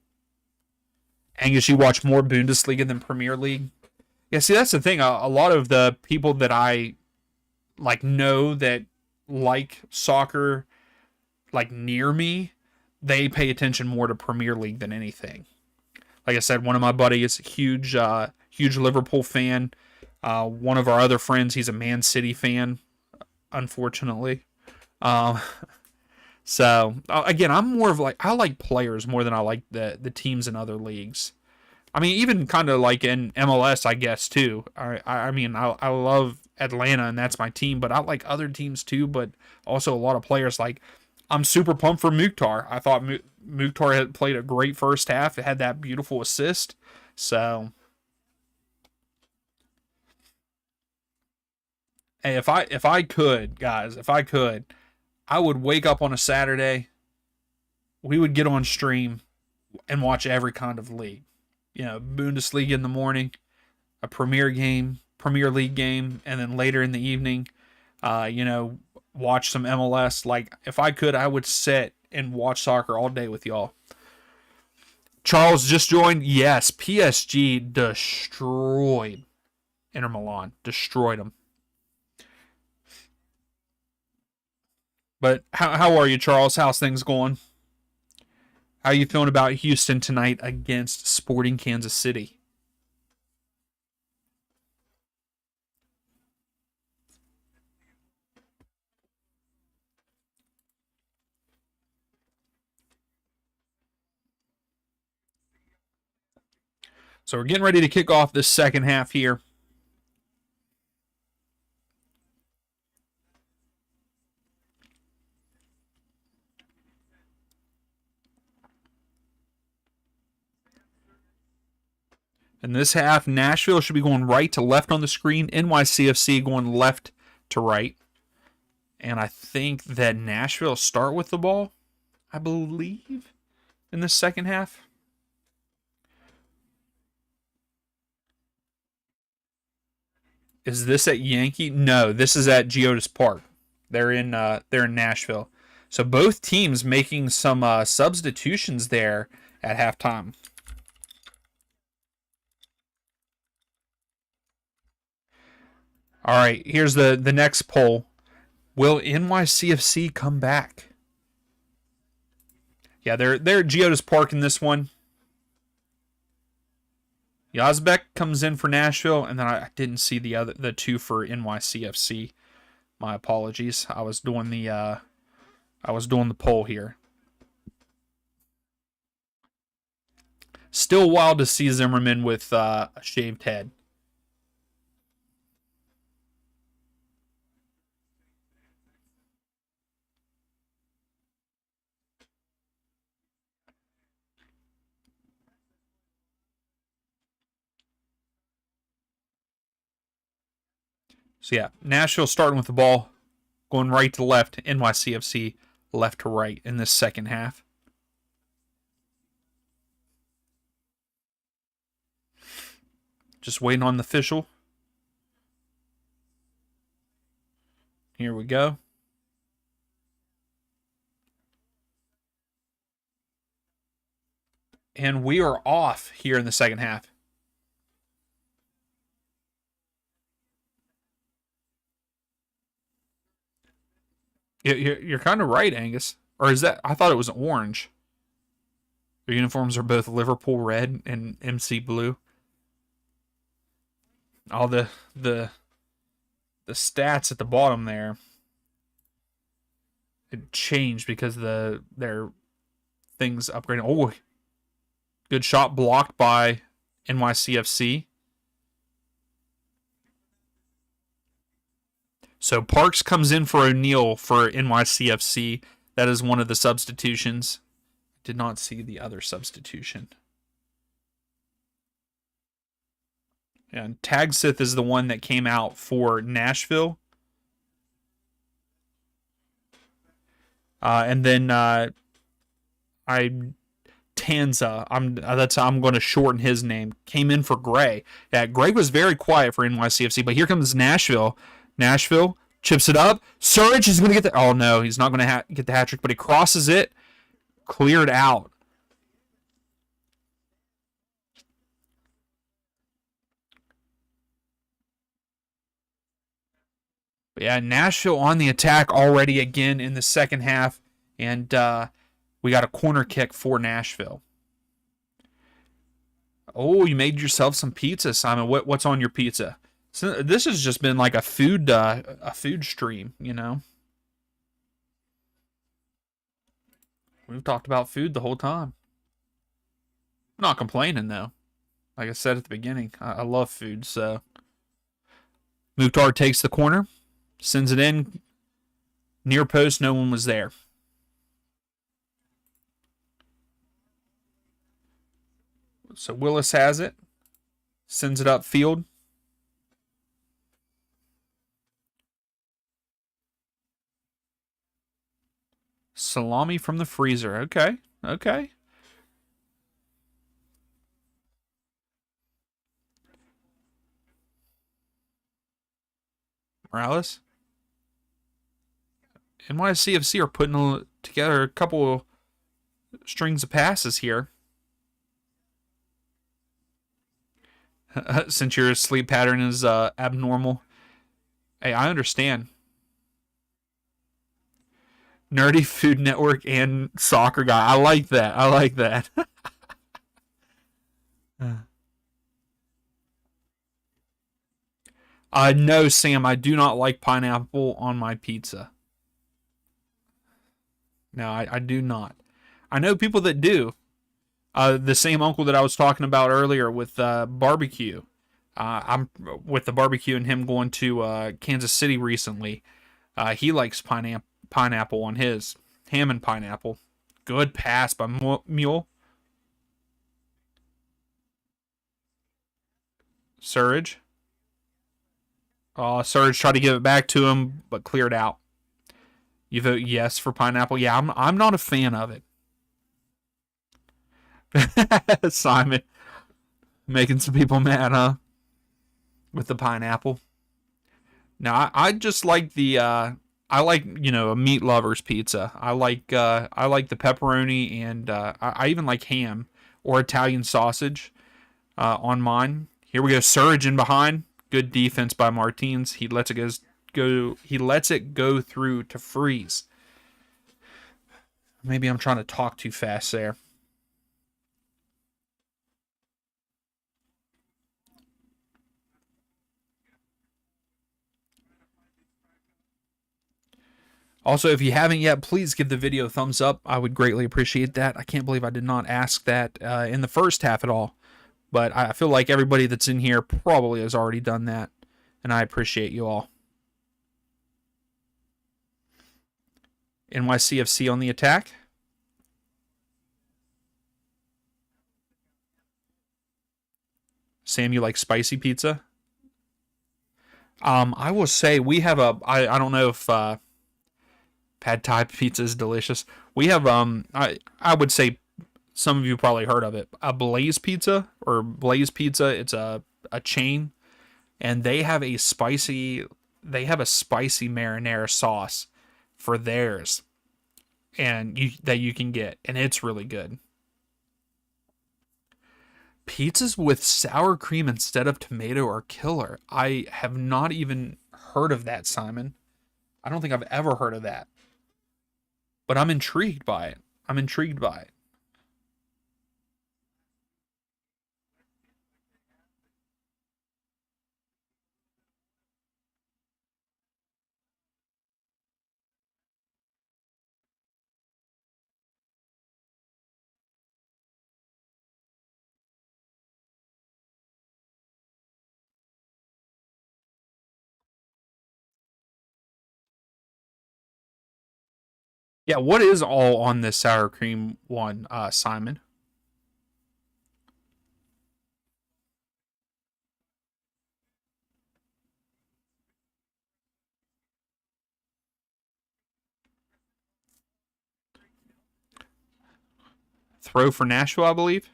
Angus, you watch more Bundesliga than Premier League. Yeah, see, that's the thing. A lot of the people that I know that like soccer like near me, they pay attention more to Premier League than anything. Like I said, one of my buddies is a huge Liverpool fan. One of our other friends, he's a Man City fan, unfortunately. Um, so again, I'm more of like I like players more than I like the teams in other leagues. I mean, even kind of like in MLS, I guess too. I mean, I love Atlanta and that's my team, but I like other teams too. But also a lot of players. Like I'm super pumped for Mukhtar. I thought Mukhtar had played a great first half. It had that beautiful assist. So hey, if I could, guys, if I could, I would wake up on a Saturday. We would get on stream and watch every kind of league. You know, Bundesliga in the morning, a Premier League game, and then later in the evening, watch some MLS. Like, if I could, I would sit and watch soccer all day with y'all. Charles just joined. Yes, PSG destroyed Inter Milan. Destroyed them. But how are you, Charles? How's things going? How are you feeling about Houston tonight against Sporting Kansas City? So we're getting ready to kick off this second half here. In this half, Nashville should be going right to left on the screen. NYCFC going left to right. And I think that Nashville start with the ball, I believe, in the second half. Is this at Yankee? No, this is at Geodis Park. They're in Nashville. So both teams making some substitutions there at halftime. All right, here's the next poll. Will NYCFC come back? Yeah, they're at Geodis Park in this one. Yazbek comes in for Nashville, and then I didn't see the two for NYCFC. My apologies. I was doing the poll here. Still wild to see Zimmerman with a shaved head. So yeah, Nashville starting with the ball, going right to left. NYCFC left to right in this second half. Just waiting on the official. Here we go. And we are off here in the second half. You're kind of right, Angus. Or is that? I thought it was orange. Their uniforms are both Liverpool red and MC blue. All the stats at the bottom there, it changed because their things upgraded. Oh, good shot blocked by NYCFC. So Parks comes in for O'Neal for NYCFC. That is one of the substitutions. Did not see the other substitution. And Tagsith is the one that came out for Nashville. And then Tanza, I'm going to shorten his name, came in for Gray. Yeah, Gray was very quiet for NYCFC, but here comes Nashville. Nashville chips it up. Surridge is going to get the... Oh, no, he's not going to get the hat trick, but he crosses it. Cleared out. But yeah, Nashville on the attack already again in the second half. And we got a corner kick for Nashville. Oh, you made yourself some pizza, Simon. What's on your pizza? So this has just been like a food stream, you know. We've talked about food the whole time. I'm not complaining though. Like I said at the beginning, I love food. So Mukhtar takes the corner, sends it in near post. No one was there. So Willis has it, sends it upfield. Salami from the freezer. Okay. Okay. Morales. NYCFC are putting together a couple strings of passes here. Since your sleep pattern is abnormal. Hey, I understand. Nerdy Food Network and soccer guy. I like that. I like that. No, Sam, I do not like pineapple on my pizza. No, I do not. I know people that do. The same uncle that I was talking about earlier with barbecue. I'm with the barbecue and him going to Kansas City recently. He likes pineapple on his. Ham and pineapple. Good pass by Mule. Surge. Surge tried to give it back to him, but cleared out. You vote yes for pineapple? Yeah, I'm not a fan of it. Simon making some people mad, huh? With the pineapple. Now I just like the I like, you know, a meat lover's pizza. I like the pepperoni and I even like ham or Italian sausage on mine. Here we go, Surge in behind. Good defense by Martins. He lets it go. He lets it go through to freeze. Maybe I'm trying to talk too fast there. Also, if you haven't yet, please give the video a thumbs up. I would greatly appreciate that. I can't believe I did not ask that in the first half at all. But I feel like everybody that's in here probably has already done that. And I appreciate you all. NYCFC on the attack. Sam, you like spicy pizza? I will say we have I don't know if pad thai pizza is delicious. We have I would say some of you probably heard of it. A Blaze Pizza or Blaze Pizza. It's a chain, and they have a spicy marinara sauce for theirs, and that you can get, and it's really good. Pizzas with sour cream instead of tomato are killer. I have not even heard of that, Simon. I don't think I've ever heard of that. But I'm intrigued by it. I'm intrigued by it. Yeah, what is all on this sour cream one, Simon? Throw for Nashville, I believe.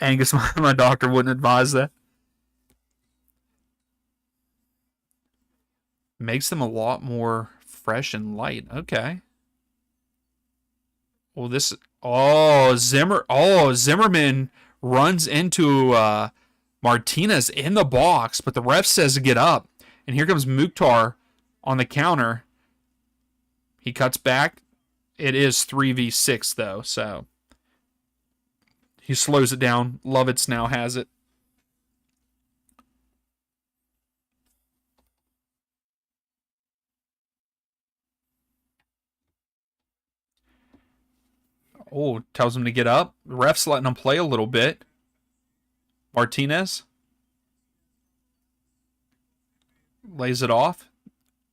Angus, my doctor wouldn't advise that. Makes them a lot more fresh and light. Okay. Well, this. Zimmerman runs into Martinez in the box, but the ref says to get up. And here comes Mukhtar on the counter. He cuts back. It is 3v6 though, so he slows it down. Lovitz now has it. Oh, tells him to get up. The ref's letting him play a little bit. Martinez lays it off.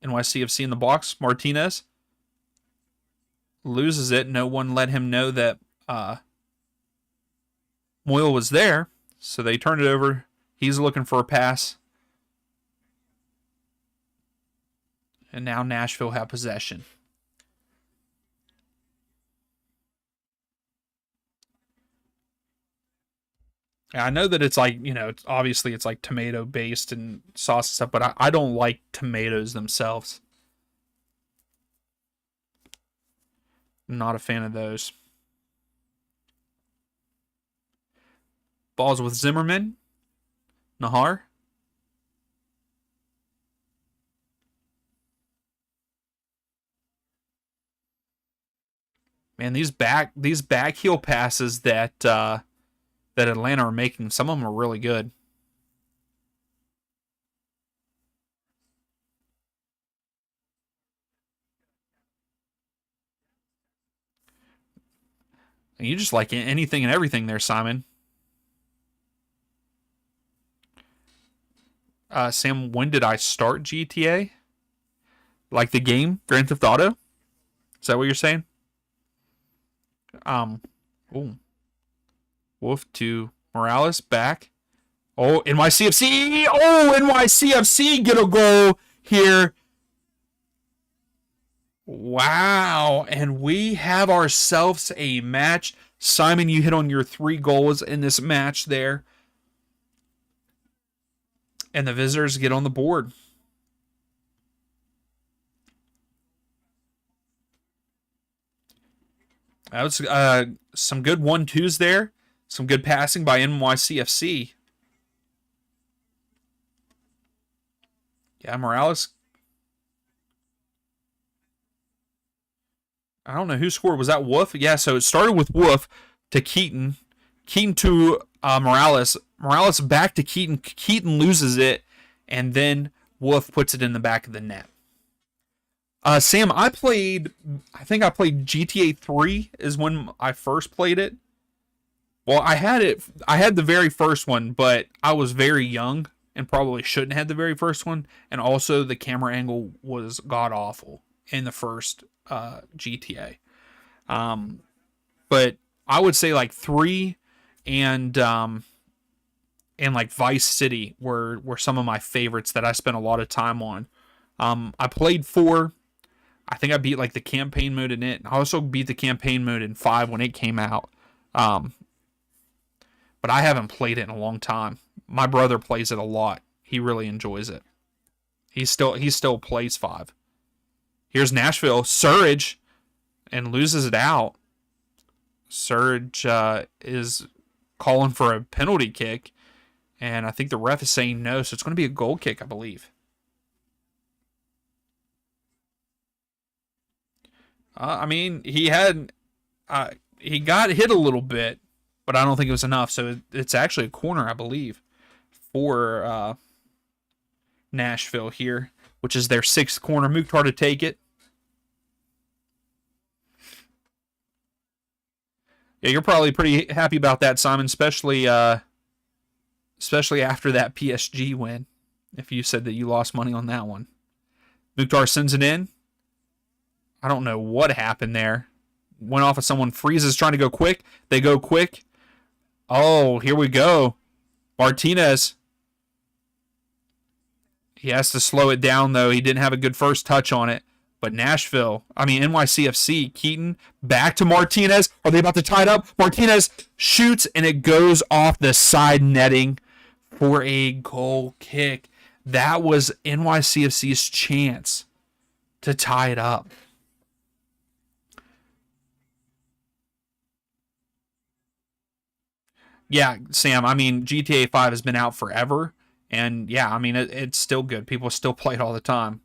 NYCFC in the box. Martinez loses it. No one let him know that Moyle was there, so they turned it over. He's looking for a pass. And now Nashville have possession. I know that it's like, obviously it's like tomato based and sauce and stuff, but I don't like tomatoes themselves. Not a fan of those. Balls with Zimmerman. Nahar. Man, these back heel passes that Atlanta are making, some of them are really good. And you just like anything and everything there, Simon. Sam, when did I start GTA? Like the game, Grand Theft Auto? Is that what you're saying? Ooh. Wolf to Morales, back. Oh, NYCFC! Oh, NYCFC get a goal here. Wow, and we have ourselves a match. Simon, you hit on your 3 goals in this match there. And the visitors get on the board. That was some good 1-2s there. Some good passing by NYCFC. Yeah, Morales. I don't know who scored. Was that Wolf? Yeah, so it started with Wolf to Keaton. Keaton to Morales. Morales back to Keaton. Keaton loses it, and then Wolf puts it in the back of the net. Sam, I think I played GTA 3 is when I first played it. Well, I had the very first one, but I was very young and probably shouldn't have had the very first one. And also the camera angle was god awful in the first GTA. But I would say like 3 and like Vice City were some of my favorites that I spent a lot of time on. I played 4. I think I beat like the campaign mode in it. I also beat the campaign mode in 5 when it came out. But I haven't played it in a long time. My brother plays it a lot. He really enjoys it. He still plays 5. Here's Nashville. Surridge and loses it out. Surridge is calling for a penalty kick. And I think the ref is saying no. So it's going to be a goal kick, I believe. I mean, he got hit a little bit, but I don't think it was enough. So it's actually a corner, I believe, for Nashville here, which is their 6th corner. Mukhtar to take it. Yeah, you're probably pretty happy about that, Simon, especially after that PSG win. If you said that you lost money on that one. Mukhtar sends it in. I don't know what happened there. Went off of someone. Freezes trying to go quick. They go quick. Oh, here we go. Martinez. He has to slow it down, though. He didn't have a good first touch on it. But NYCFC, Keaton, back to Martinez. Are they about to tie it up? Martinez shoots, and it goes off the side netting for a goal kick. That was NYCFC's chance to tie it up. Yeah, Sam, I mean, GTA 5 has been out forever, And yeah, I mean, it's still good. People still play it all the time.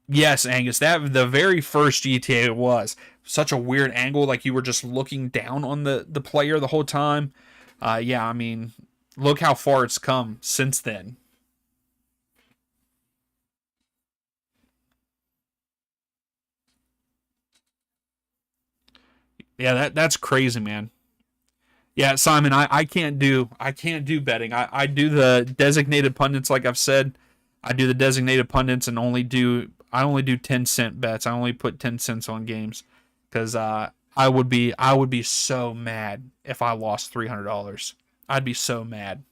Yes, Angus, that the very first GTA was such a weird angle, like you were just looking down on the player the whole time. Yeah, I mean, look how far it's come since then. Yeah, that's crazy, man. Yeah, Simon, I can't do betting. I do the designated pundits, like I've said. I do the designated pundits and I only do 10-cent bets. I only put 10 cents on games because I would be so mad if I lost $300. I'd be so mad.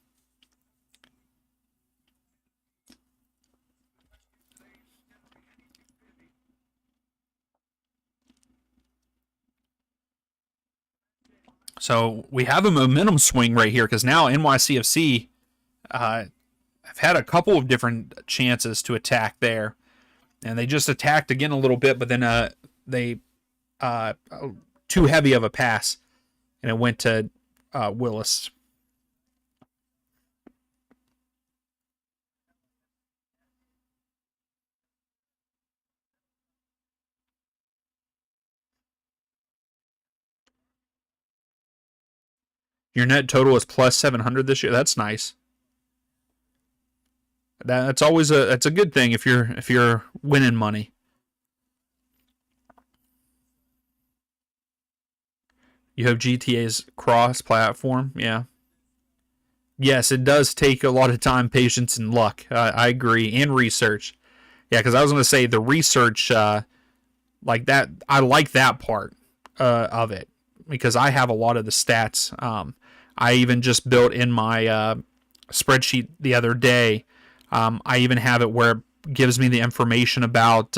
So we have a momentum swing right here because now NYCFC have had a couple of different chances to attack there, and they just attacked again a little bit, but then they uh, too heavy of a pass, and it went to Willis. Your net total is plus 700 this year. That's nice. That's a good thing if you're winning money. You have GTA's cross platform. Yeah. Yes, it does take a lot of time, patience, and luck. I agree, and research. Yeah, because I was going to say the research, like that, I like that part of it because I have a lot of the stats. I even just built in my spreadsheet the other day. I even have it where it gives me the information about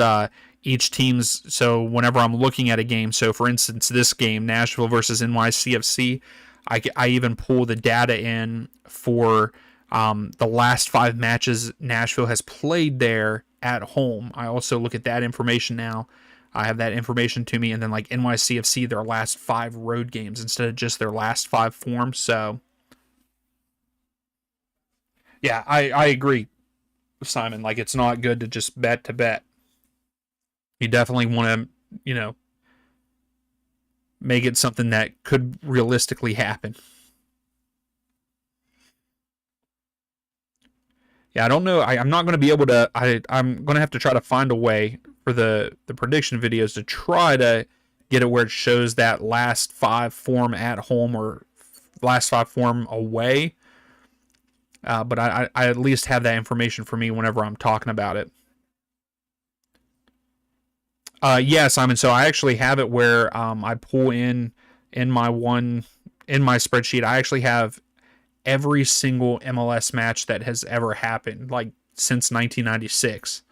each team's. So whenever I'm looking at a game, so for instance, this game, Nashville versus NYCFC, I even pull the data in for the last 5 matches Nashville has played there at home. I also look at that information now. I have that information to me, and then like NYCFC, their last 5 road games instead of just their last 5 forms. So yeah, I agree, Simon. Like it's not good to just bet to bet. You definitely want to, make it something that could realistically happen. Yeah, I don't know. I'm not going to be able to. I'm going to have to try to find a way for the prediction videos to try to get it where it shows that last 5 form at home or last 5 form away. But I at least have that information for me whenever I'm talking about it. Yeah, Simon. So I actually have it where I pull in my one in my spreadsheet. I actually have every single MLS match that has ever happened, like since 1996,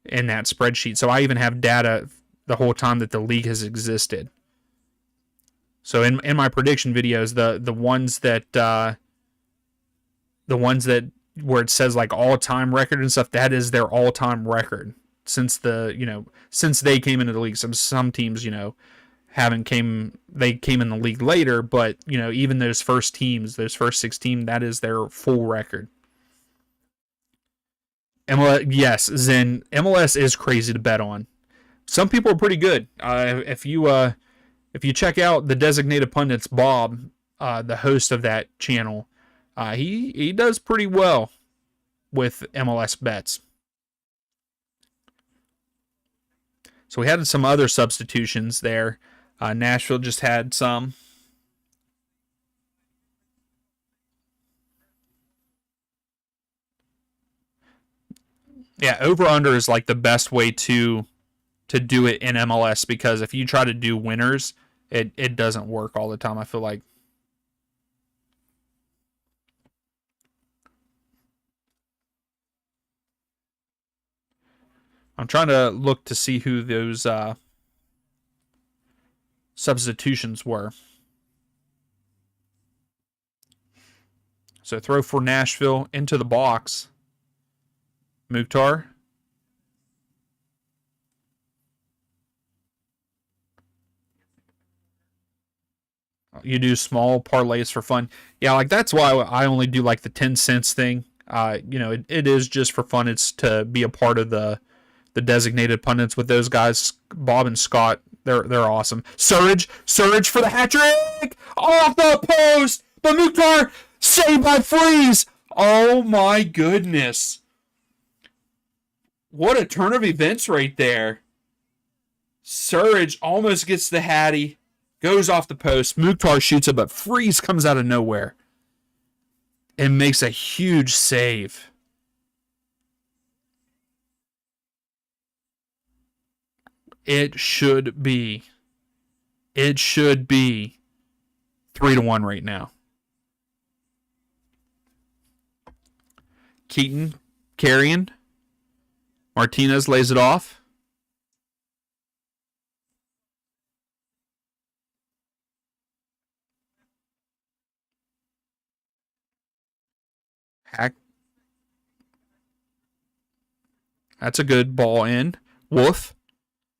in that spreadsheet. So I even have data the whole time that the league has existed. So in my prediction videos, the ones that where it says like all time record and stuff, that is their all time record since since they came into the league. Some teams haven't came they came in the league later, but even those first teams, those first 16, that is their full record. MLS, yes, Zen MLS is crazy to bet on. Some people are pretty good. If you check out the designated pundits, Bob, the host of that channel, he does pretty well with MLS bets. So we had some other substitutions there. Nashville just had some. Yeah, over under is like the best way to do it in MLS because if you try to do winners, it doesn't work all the time. I feel like I'm trying to look to see who those substitutions were. So throw for Nashville into the box. Mukhtar. You do small parlays for fun. Yeah, like that's why I only do like the 10 cents thing. It is just for fun. It's to be a part of the designated pundits with those guys, Bob and Scott. They're awesome. Surge for the hat trick off the post, but Mukhtar saved by Freeze. Oh my goodness! What a turn of events right there. Surge almost gets the Hattie, goes off the post. Mukhtar shoots it, but Freeze comes out of nowhere and makes a huge save. It should be 3-1 right now. Keaton carrying. Martinez lays it off. Hack. That's a good ball in. Wolf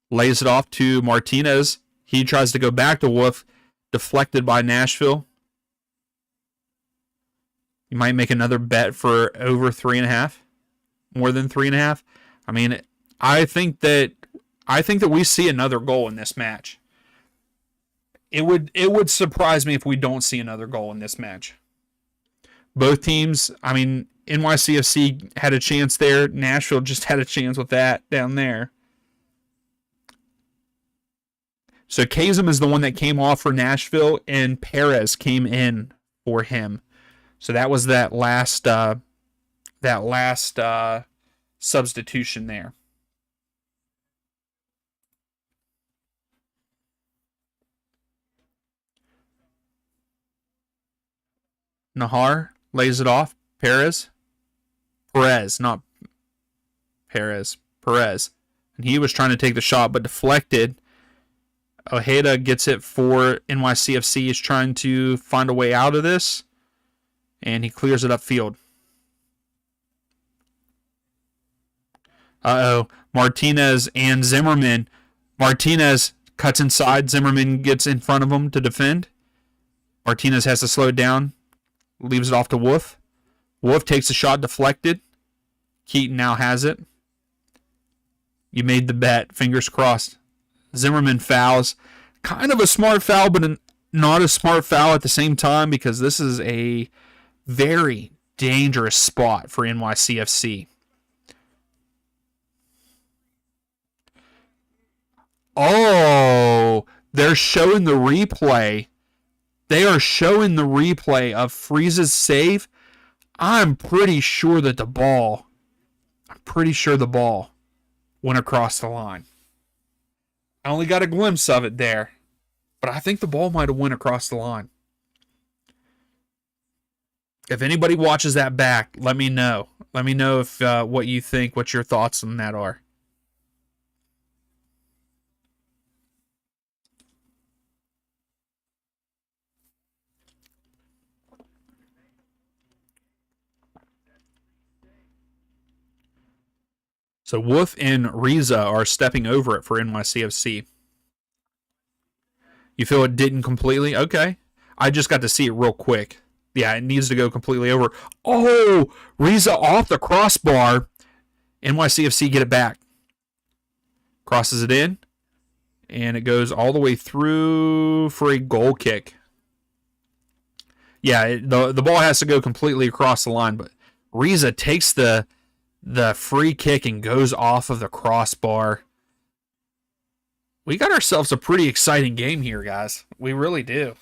lays it off to Martinez. He tries to go back to Wolf. Deflected by Nashville. You might make another bet for over 3.5. More than 3.5. I mean, I think that we see another goal in this match. It would surprise me if we don't see another goal in this match. Both teams, I mean, NYCFC had a chance there. Nashville just had a chance with that down there. So Kazem is the one that came off for Nashville, and Perez came in for him. So that was that last substitution there. Nahar lays it off. Perez, not Perez. And he was trying to take the shot, but deflected. Ojeda gets it for NYCFC. He's trying to find a way out of this, and he clears it upfield. Martinez and Zimmerman. Martinez cuts inside. Zimmerman gets in front of him to defend. Martinez has to slow it down. Leaves it off to Wolf. Wolf takes a shot deflected. Keaton now has it. You made the bet. Fingers crossed. Zimmerman fouls. Kind of a smart foul, but not a smart foul at the same time, because this is a very dangerous spot for NYCFC. Oh, they're showing the replay. They are showing the replay of Freeze's save. I'm pretty sure the ball went across the line. I only got a glimpse of it there, but I think the ball might have went across the line. If anybody watches that back, let me know. Let me know if what you think, what your thoughts on that are. So Wolf and Riza are stepping over it for NYCFC. You feel it didn't completely? Okay. I just got to see it real quick. Yeah, it needs to go completely over. Oh, Riza off the crossbar. NYCFC get it back. Crosses it in. And it goes all the way through for a goal kick. Yeah, the ball has to go completely across the line, but Riza takes the free kick and goes off of the crossbar. We got ourselves a pretty exciting game here, guys. We really do.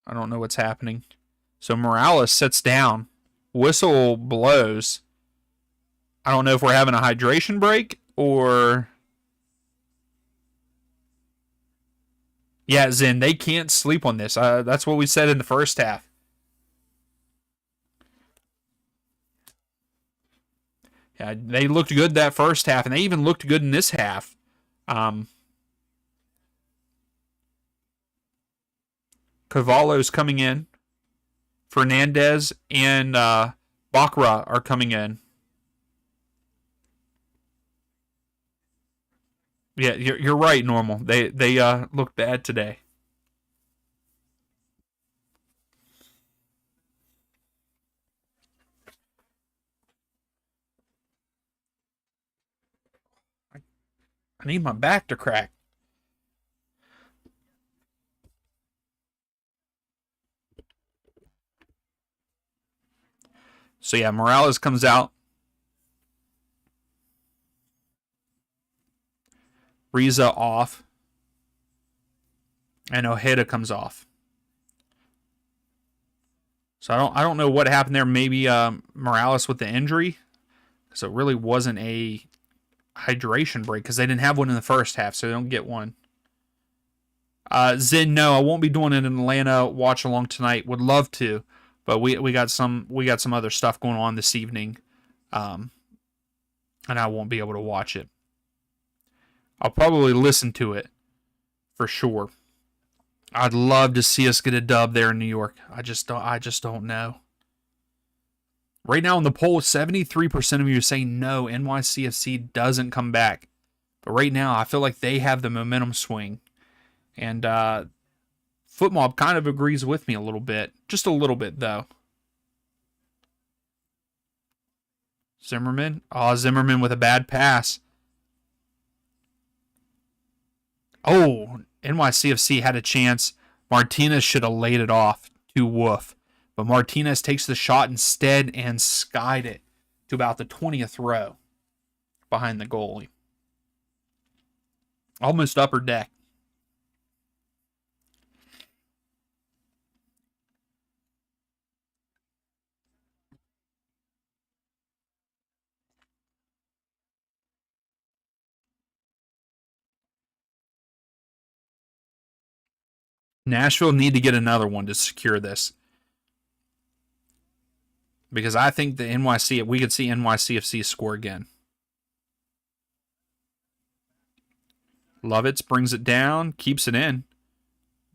I don't know what's happening. So Morales sits down. Whistle blows. I don't know if we're having a hydration break or... Yeah, Zen, they can't sleep on this. That's what we said in the first half. Yeah, they looked good that first half, and they even looked good in this half. Cavallo's coming in. Fernandez and Bakra are coming in. Yeah, you're right, Normal. They look bad today. I need my back to crack. So yeah, Morales comes out. Riza off. And Ojeda comes off. So I don't know what happened there. Maybe Morales with the injury. So it really wasn't a hydration break because they didn't have one in the first half, so they don't get one. Zin, no, I won't be doing it in Atlanta. Watchalong tonight. Would love to, but we got some other stuff going on this evening, and I won't be able to watch it. I'll probably listen to it for sure. I'd love to see us get a dub there in New York. I just don't know. Right now in the poll, 73% of you are saying no, NYCFC doesn't come back. But right now, I feel like they have the momentum swing. And Footmob kind of agrees with me a little bit. Just a little bit, though. Zimmerman. Oh, Zimmerman with a bad pass. Oh, NYCFC had a chance. Martinez should have laid it off to Wolf. But Martinez takes the shot instead and skied it to about the 20th row behind the goalie. Almost upper deck. Nashville need to get another one to secure this. Because I think we could see NYCFC score again. Lovitz brings it down, keeps it in.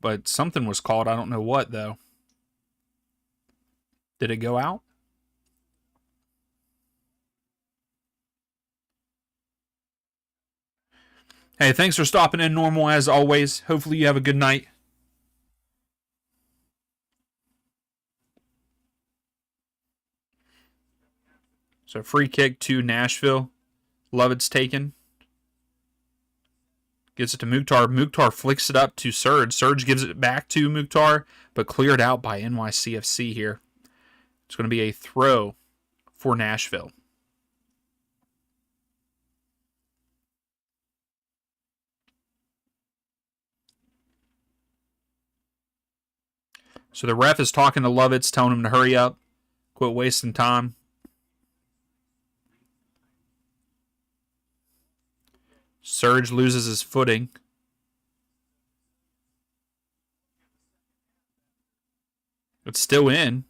But something was called. I don't know what, though. Did it go out? Hey, thanks for stopping in, Normal, as always. Hopefully you have a good night. So free kick to Nashville. Lovett's taken. Gives it to Mukhtar. Mukhtar flicks it up to Surge. Surge gives it back to Mukhtar, but cleared out by NYCFC here. It's going to be a throw for Nashville. So the ref is talking to Lovitz, telling him to hurry up, quit wasting time. Surge loses his footing. It's still in.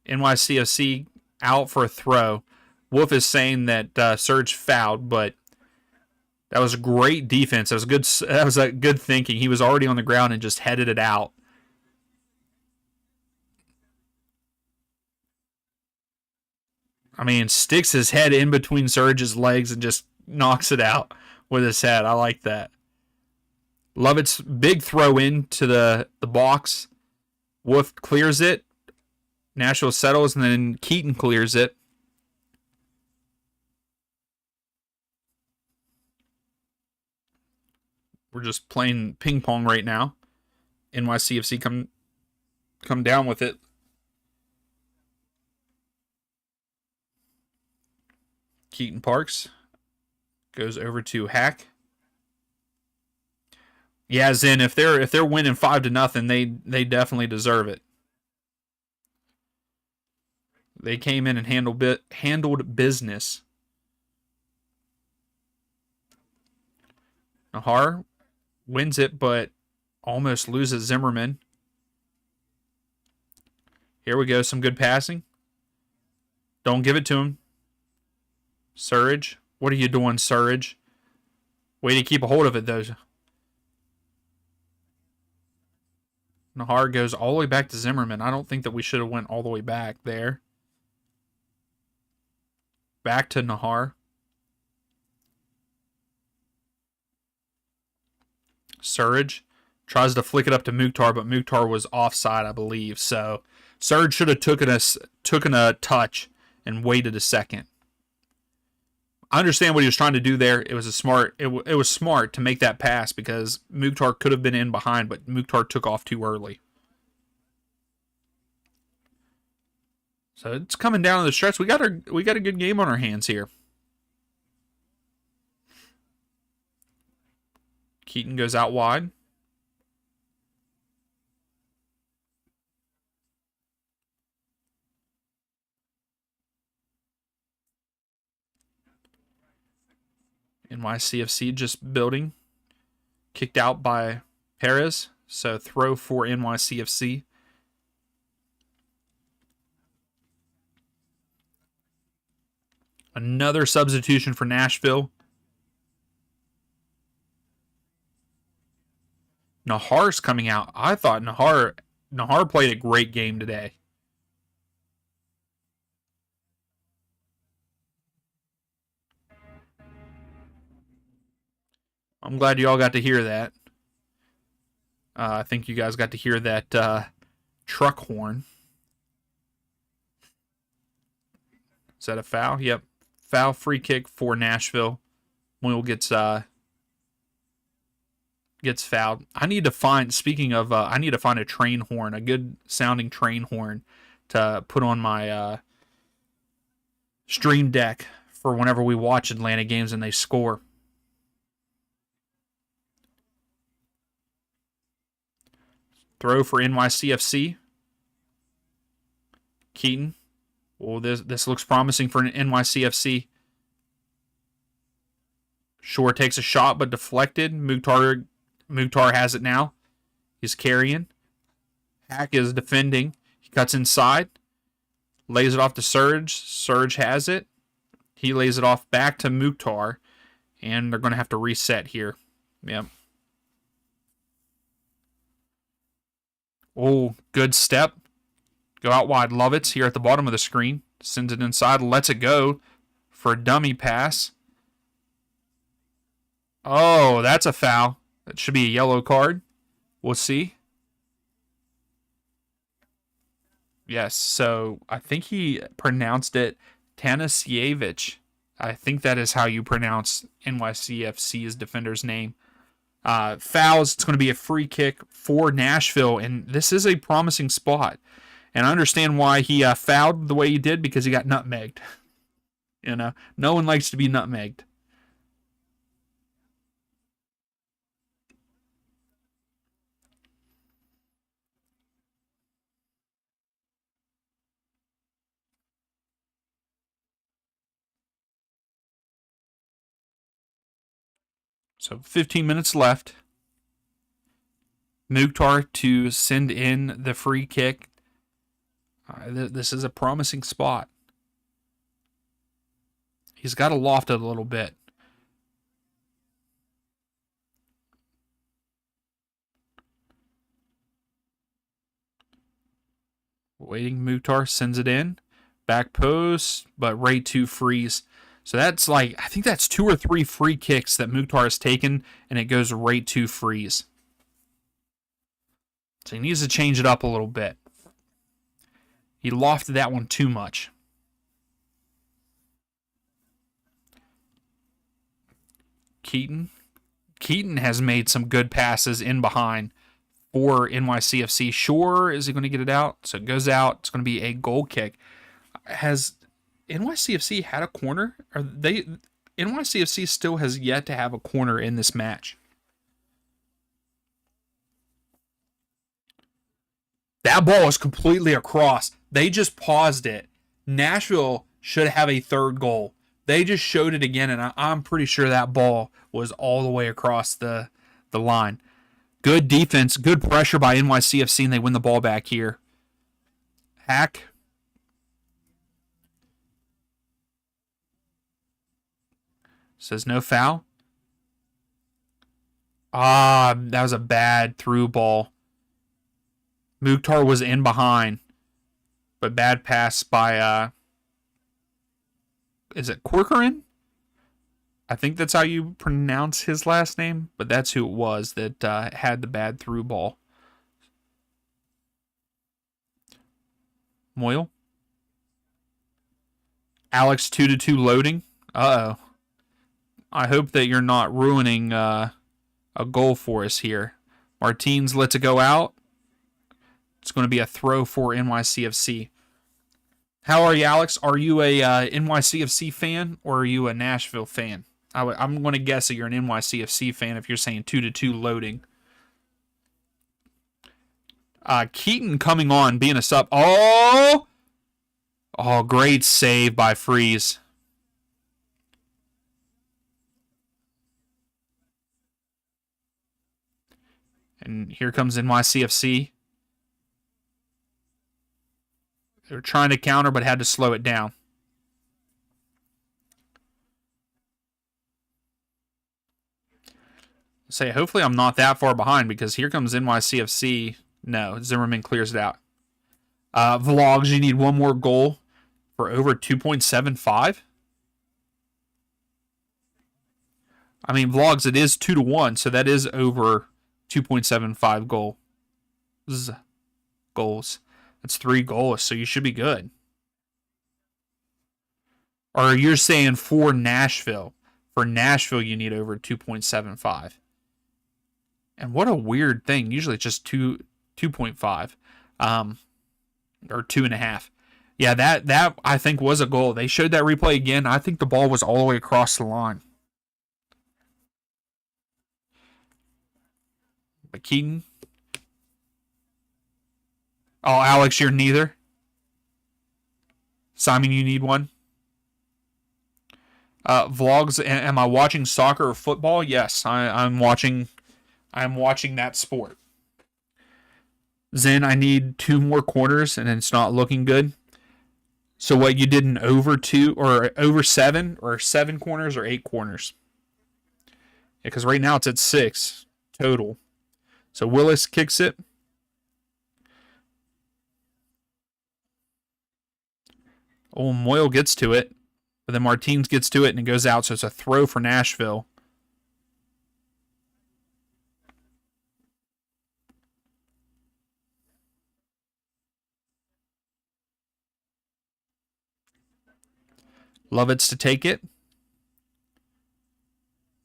NYCFC out for a throw. Wolf is saying that Surge fouled, but that was great defense. That was a good thinking. He was already on the ground and just headed it out. I mean, sticks his head in between Surge's legs and just knocks it out with his head. I like that. Lovett's big throw into the box. Wolf clears it. Nashville settles, and then Keaton clears it. We're just playing ping pong right now. NYCFC come down with it. Keaton Parks goes over to Hack. Yeah, Zen, if they're winning 5-0, they definitely deserve it. They came in and handled business. Nahar wins it, but almost loses Zimmerman. Here we go, some good passing. Don't give it to him. Surge, what are you doing, Surge? Way to keep a hold of it, though. Nahar goes all the way back to Zimmerman. I don't think that we should have went all the way back there. Back to Nahar. Surge tries to flick it up to Mukhtar, but Mukhtar was offside, I believe. So Surge should have taken a touch and waited a second. I understand what he was trying to do there. It was it was smart to make that pass because Mukhtar could have been in behind, but Mukhtar took off too early. So it's coming down to the stretch. We got a good game on our hands here. Keaton goes out wide. NYCFC just building. Kicked out by Perez. So throw for NYCFC. Another substitution for Nashville. Nahar's coming out. I thought Nahar played a great game today. I'm glad you all got to hear that. I think you guys got to hear that truck horn. Is that a foul? Yep. Foul, free kick for Nashville. Moyle gets fouled. I need to find a train horn, a good sounding train horn to put on my stream deck for whenever we watch Atlanta games and they score. Throw for NYCFC. Keaton. Oh, this looks promising for an NYCFC. Shore takes a shot, but deflected. Mukhtar has it now. He's carrying. Hack is defending. He cuts inside. Lays it off to Surge. Surge has it. He lays it off back to Mukhtar. And they're going to have to reset here. Yep. Oh, good step. Go out wide. Lovitz here at the bottom of the screen. Sends it inside. Lets it go for a dummy pass. Oh, that's a foul. That should be a yellow card. We'll see. Yes, so I think he pronounced it Tanasievich. I think that is how you pronounce NYCFC's defender's name. Fouls. It's going to be a free kick for Nashville, and this is a promising spot. And I understand why he fouled the way he did, because he got nutmegged. You know, no one likes to be nutmegged. So 15 minutes left. Mukhtar to send in the free kick. This is a promising spot. He's got to loft it a little bit. Waiting, Mukhtar sends it in. Back post, but right to freeze. So that's I think that's 2 or 3 free kicks that Mukhtar has taken, and it goes right to freeze. So he needs to change it up a little bit. He lofted that one too much. Keaton has made some good passes in behind for NYCFC. Shore, is he going to get it out? So it goes out. It's going to be a goal kick. Has NYCFC had a corner? NYCFC still has yet to have a corner in this match. That ball is completely across. They just paused it. Nashville should have a third goal. They just showed it again, and I'm pretty sure that ball was all the way across the line. Good defense, good pressure by NYCFC, and they win the ball back here. Hack. Says no foul. That was a bad through ball. Mukhtar was in behind, but bad pass by, is it Corcoran? I think that's how you pronounce his last name, but that's who it was that had the bad through ball. Moyle. Alex 2-2 loading. Uh-oh. I hope that you're not ruining a goal for us here. Martins lets it go out. It's going to be a throw for NYCFC. How are you, Alex? Are you a NYCFC fan or are you a Nashville fan? I'm going to guess that you're an NYCFC fan if you're saying 2-2 loading. Keaton coming on, being a sub. Oh, great save by Freeze. And here comes NYCFC. They were trying to counter, but had to slow it down. Say, hopefully I'm not that far behind because here comes NYCFC. No, Zimmerman clears it out. Vlogs, you need one more goal for over 2.75. I mean, Vlogs, it is 2-1, so that is over 2.75 goals. That's 3 goals, so you should be good. Or you're saying for Nashville. For Nashville, you need over 2.75. And what a weird thing. Usually it's just 2.5. Or 2.5. Yeah, that I think was a goal. They showed that replay again. I think the ball was all the way across the line. But Keaton. Oh, Alex, you're neither. Simon, you need one. Vlogs, am I watching soccer or football? Yes, I'm watching that sport. Zen, I need 2 more corners and it's not looking good. So what, you did an over 2 or over 7 or 7 corners or 8 corners? Yeah, because right now it's at 6 total. So Willis kicks it. Oh, Moyle gets to it. But then Martins gets to it and it goes out. So it's a throw for Nashville. Lovitz to take it.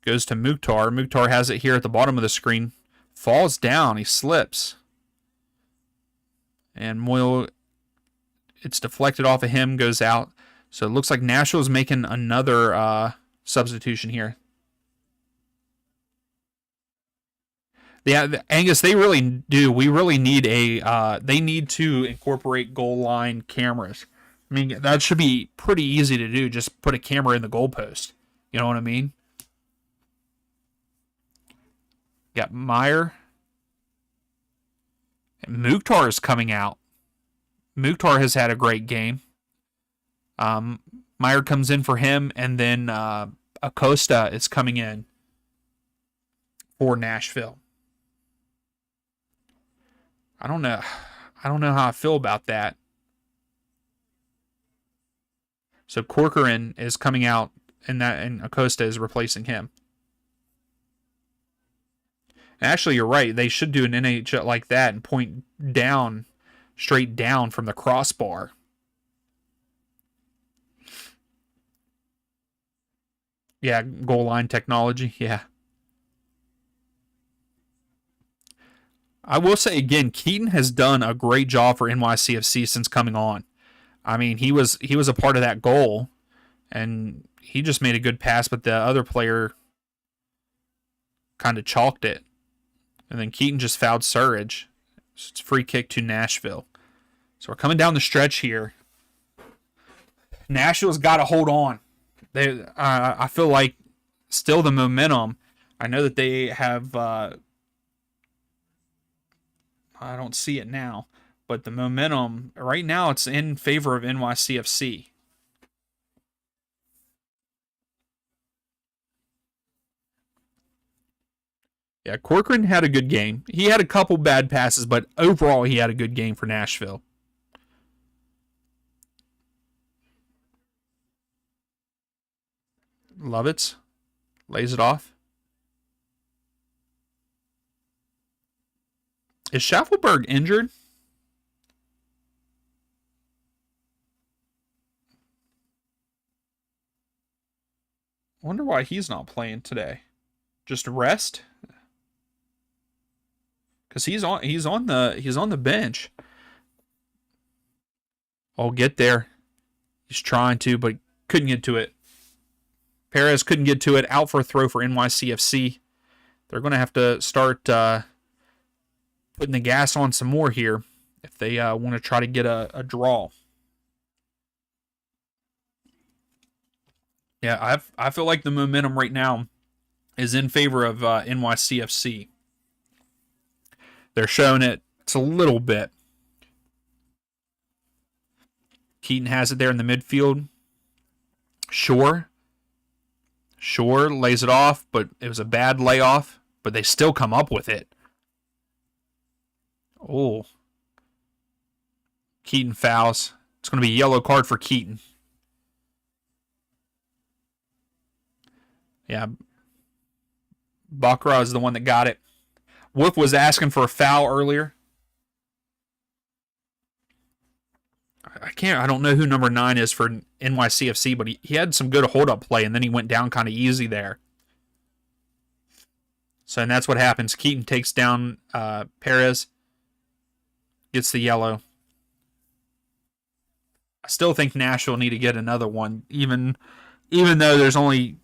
Goes to Mukhtar. Mukhtar has it here at the bottom of the screen. Falls down. He slips. And Moyle, it's deflected off of him, goes out. So it looks like Nashville's making another substitution here. Yeah, Angus, they really do. We really need they need to incorporate goal line cameras. I mean, that should be pretty easy to do. Just put a camera in the goalpost. You know what I mean? Got Meyer. And Mukhtar is coming out. Mukhtar has had a great game. Meyer comes in for him, and then Acosta is coming in for Nashville. I don't know how I feel about that. So Corcoran is coming out, and Acosta is replacing him. And actually, you're right. They should do an NHL like that and point down, straight down from the crossbar. Yeah, goal line technology. Yeah. I will say again, Keaton has done a great job for NYCFC since coming on. I mean, he was a part of that goal, and he just made a good pass, but the other player kind of chalked it. And then Keaton just fouled Surridge. So it's a free kick to Nashville. So we're coming down the stretch here. Nashville's got to hold on. I feel like still the momentum. I know that they have. I don't see it now, but the momentum right now it's in favor of NYCFC. Yeah, Corcoran had a good game. He had a couple bad passes, but overall he had a good game for Nashville. Lovitz. Lays it off. Is Schaffelberg injured? Wonder why he's not playing today. Just rest? Because he's on the bench. Oh, get there. He's trying to, but couldn't get to it. Perez couldn't get to it. Out for a throw for NYCFC. They're going to have to start putting the gas on some more here if they want to try to get a draw. Yeah, I feel like the momentum right now is in favor of NYCFC. They're showing it. It's a little bit. Keaton has it there in the midfield. Shore lays it off, but it was a bad layoff, but they still come up with it. Oh. Keaton fouls. It's going to be a yellow card for Keaton. Yeah. Bakra is the one that got it. Wolf was asking for a foul earlier. I don't know who number 9 is for NYCFC, but he had some good hold-up play, and then he went down kind of easy there. So, and that's what happens. Keaton takes down Perez, gets the yellow. I still think Nashville need to get another one, even though there's only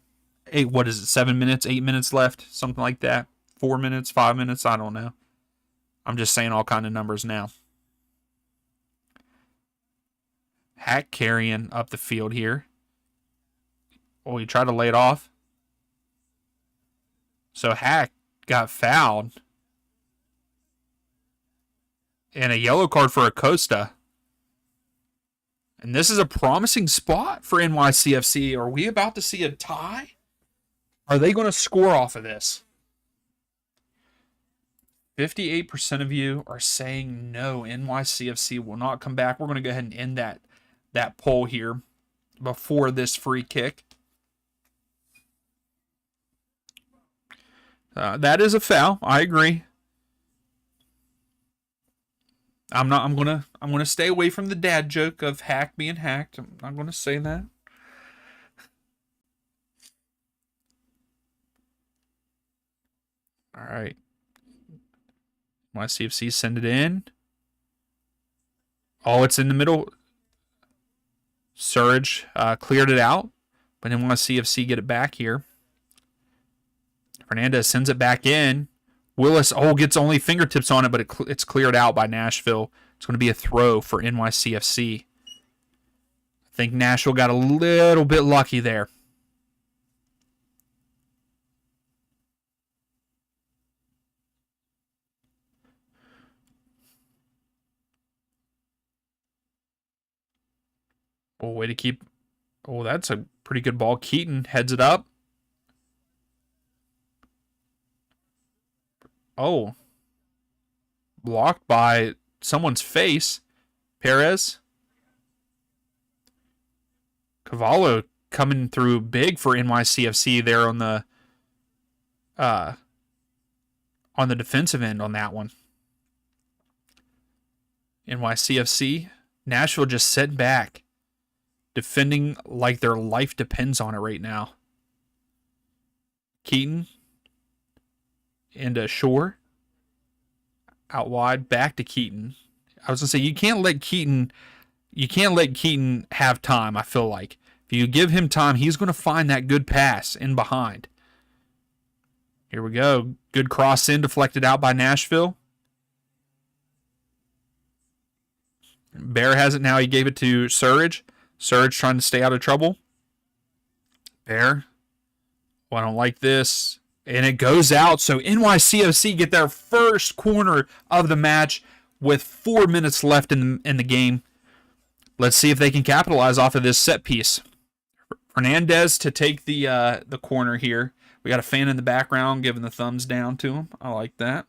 7 minutes, 8 minutes left, something like that. 4 minutes, 5 minutes, I don't know. I'm just saying all kind of numbers now. Hack carrying up the field here. Oh, he tried to lay it off. So Hack got fouled. And a yellow card for Acosta. And this is a promising spot for NYCFC. Are we about to see a tie? Are they going to score off of this? 58% of you are saying no, NYCFC will not come back. We're going to go ahead and end that poll here before this free kick. That is a foul. I agree. I'm gonna stay away from the dad joke of Hack being hacked. I'm not gonna say that. All right. NYCFC send it in. Oh, it's in the middle. Surge cleared it out, but NYCFC get it back here. Fernandez sends it back in. Willis, gets only fingertips on it, but it's cleared out by Nashville. It's going to be a throw for NYCFC. I think Nashville got a little bit lucky there. Oh, way to keep... Oh, that's a pretty good ball. Keaton heads it up. Oh. Blocked by someone's face. Perez. Cavallo coming through big for NYCFC there on the defensive end on that one. NYCFC. Nashville just sitting back. Defending like their life depends on it right now. Keaton into Shore. Out wide, back to Keaton. I was gonna say you can't let Keaton have time, I feel like. If you give him time, he's gonna find that good pass in behind. Here we go. Good cross in, deflected out by Nashville. Bear has it now. He gave it to Surge. Surge trying to stay out of trouble. Bear. Well, I don't like this. And it goes out. So NYCFC get their first corner of the match with 4 minutes left in the game. Let's see if they can capitalize off of this set piece. Hernandez to take the corner here. We got a fan in the background giving the thumbs down to him. I like that.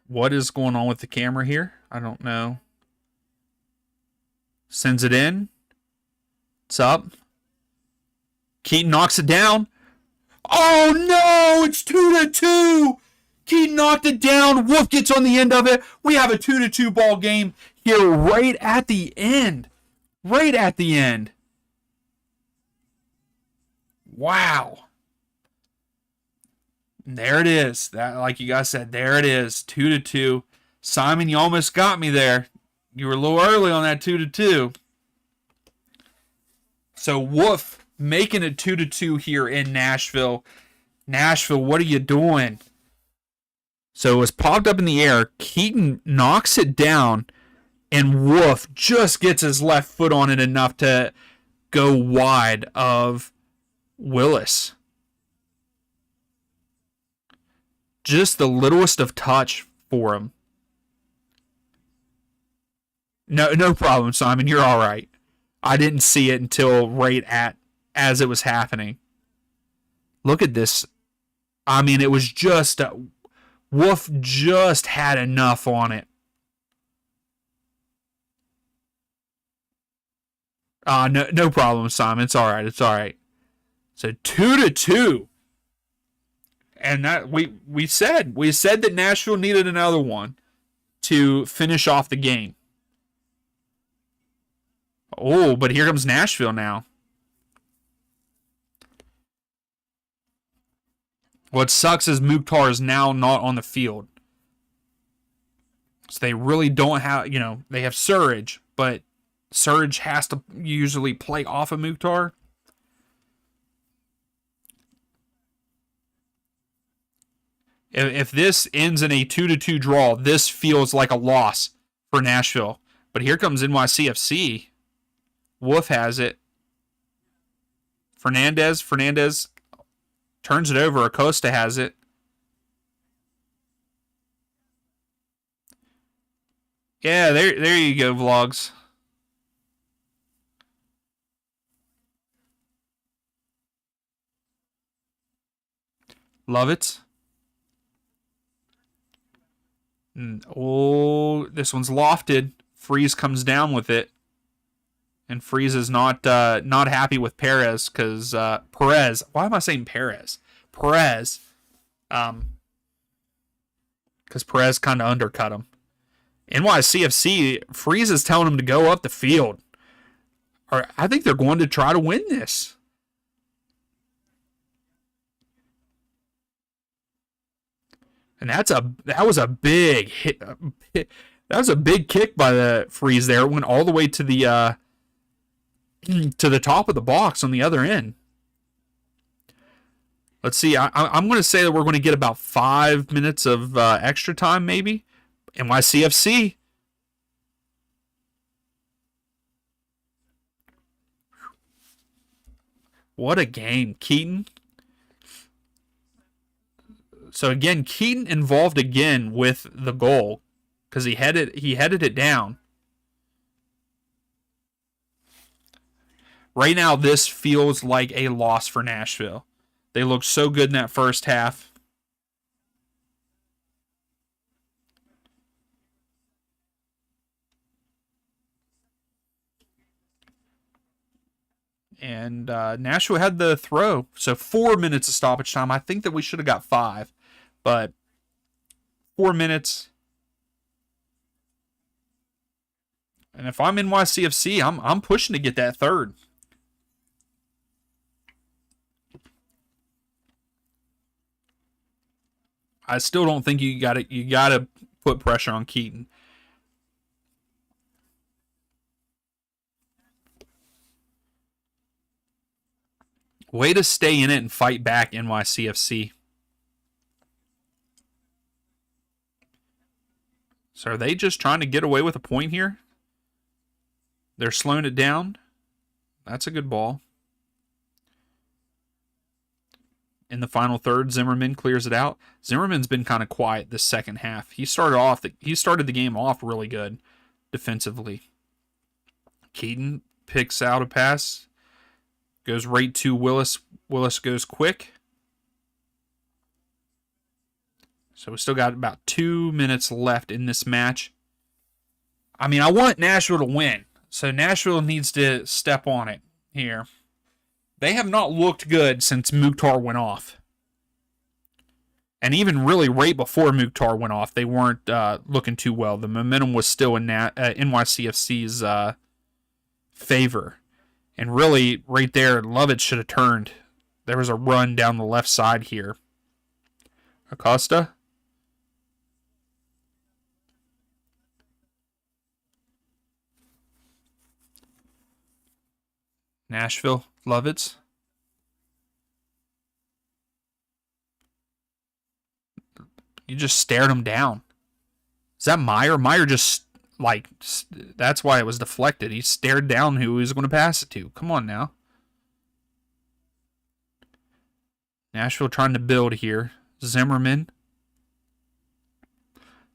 What is going on with the camera here? I don't know. Sends it in. It's up. Keaton knocks it down. Oh no! It's 2-2. Keaton knocked it down. Wolf gets on the end of it. We have a 2-2 ball game here right at the end. Right at the end. Wow. There it is. That, like you guys said, there it is. 2-2. Simon, you almost got me there. You were a little early on that 2-2. So Wolf making it 2-2 here in Nashville. Nashville, what are you doing? So it was popped up in the air. Keaton knocks it down, and Wolf just gets his left foot on it enough to go wide of Willis. Just the littlest of touch for him. No problem, Simon. You're all right. I didn't see it until right as it was happening. Look at this. I mean, it was just Wolf just had enough on it. No problem, Simon. It's all right. It's all right. So 2-2. And that we said that Nashville needed another one to finish off the game. Oh, but here comes Nashville now. What sucks is Mukhtar is now not on the field. So they really don't have, they have Surridge, but Surridge has to usually play off of Mukhtar. If this ends in a 2-2 draw, this feels like a loss for Nashville. But here comes NYCFC. Wolf has it. Fernandez turns it over. Acosta has it. Yeah, there you go, Vlogs. Love it. Oh, this one's lofted. Freeze comes down with it. And Freeze is not happy with Perez because Perez. Why am I saying Perez? Perez. Because Perez kind of undercut him. NYCFC, Freeze is telling him to go up the field. Or I think they're going to try to win this. And that was a big hit. That was a big kick by the Freeze there. It went all the way to the top of the box on the other end. Let's see. I'm going to say that we're going to get about 5 minutes of extra time, maybe. NYCFC. What a game, Keaton. So again, Keaton involved again with the goal because he headed it down. Right now, this feels like a loss for Nashville. They looked so good in that first half. And Nashville had the throw. So 4 minutes of stoppage time. I think that we should have got 5. But 4 minutes. And if I'm NYCFC, I'm pushing to get that third. I still don't think you gotta put pressure on Keaton. Way to stay in it and fight back, NYCFC. So are they just trying to get away with a point here? They're slowing it down. That's a good ball. In the final third, Zimmerman clears it out. Zimmerman's been kind of quiet this second half. He started the game off really good defensively. Keaton picks out a pass. Goes right to Willis. Willis goes quick. So we still got about 2 minutes left in this match. I mean, I want Nashville to win. So Nashville needs to step on it here. They have not looked good since Mukhtar went off. And even really right before Mukhtar went off, they weren't looking too well. The momentum was still in NYCFC's favor. And really, right there, Lovett should have turned. There was a run down the left side here. Acosta. Nashville, Lovitz. You just stared him down. Is that Meyer? Meyer just, that's why it was deflected. He stared down who he was going to pass it to. Come on now. Nashville trying to build here. Zimmerman.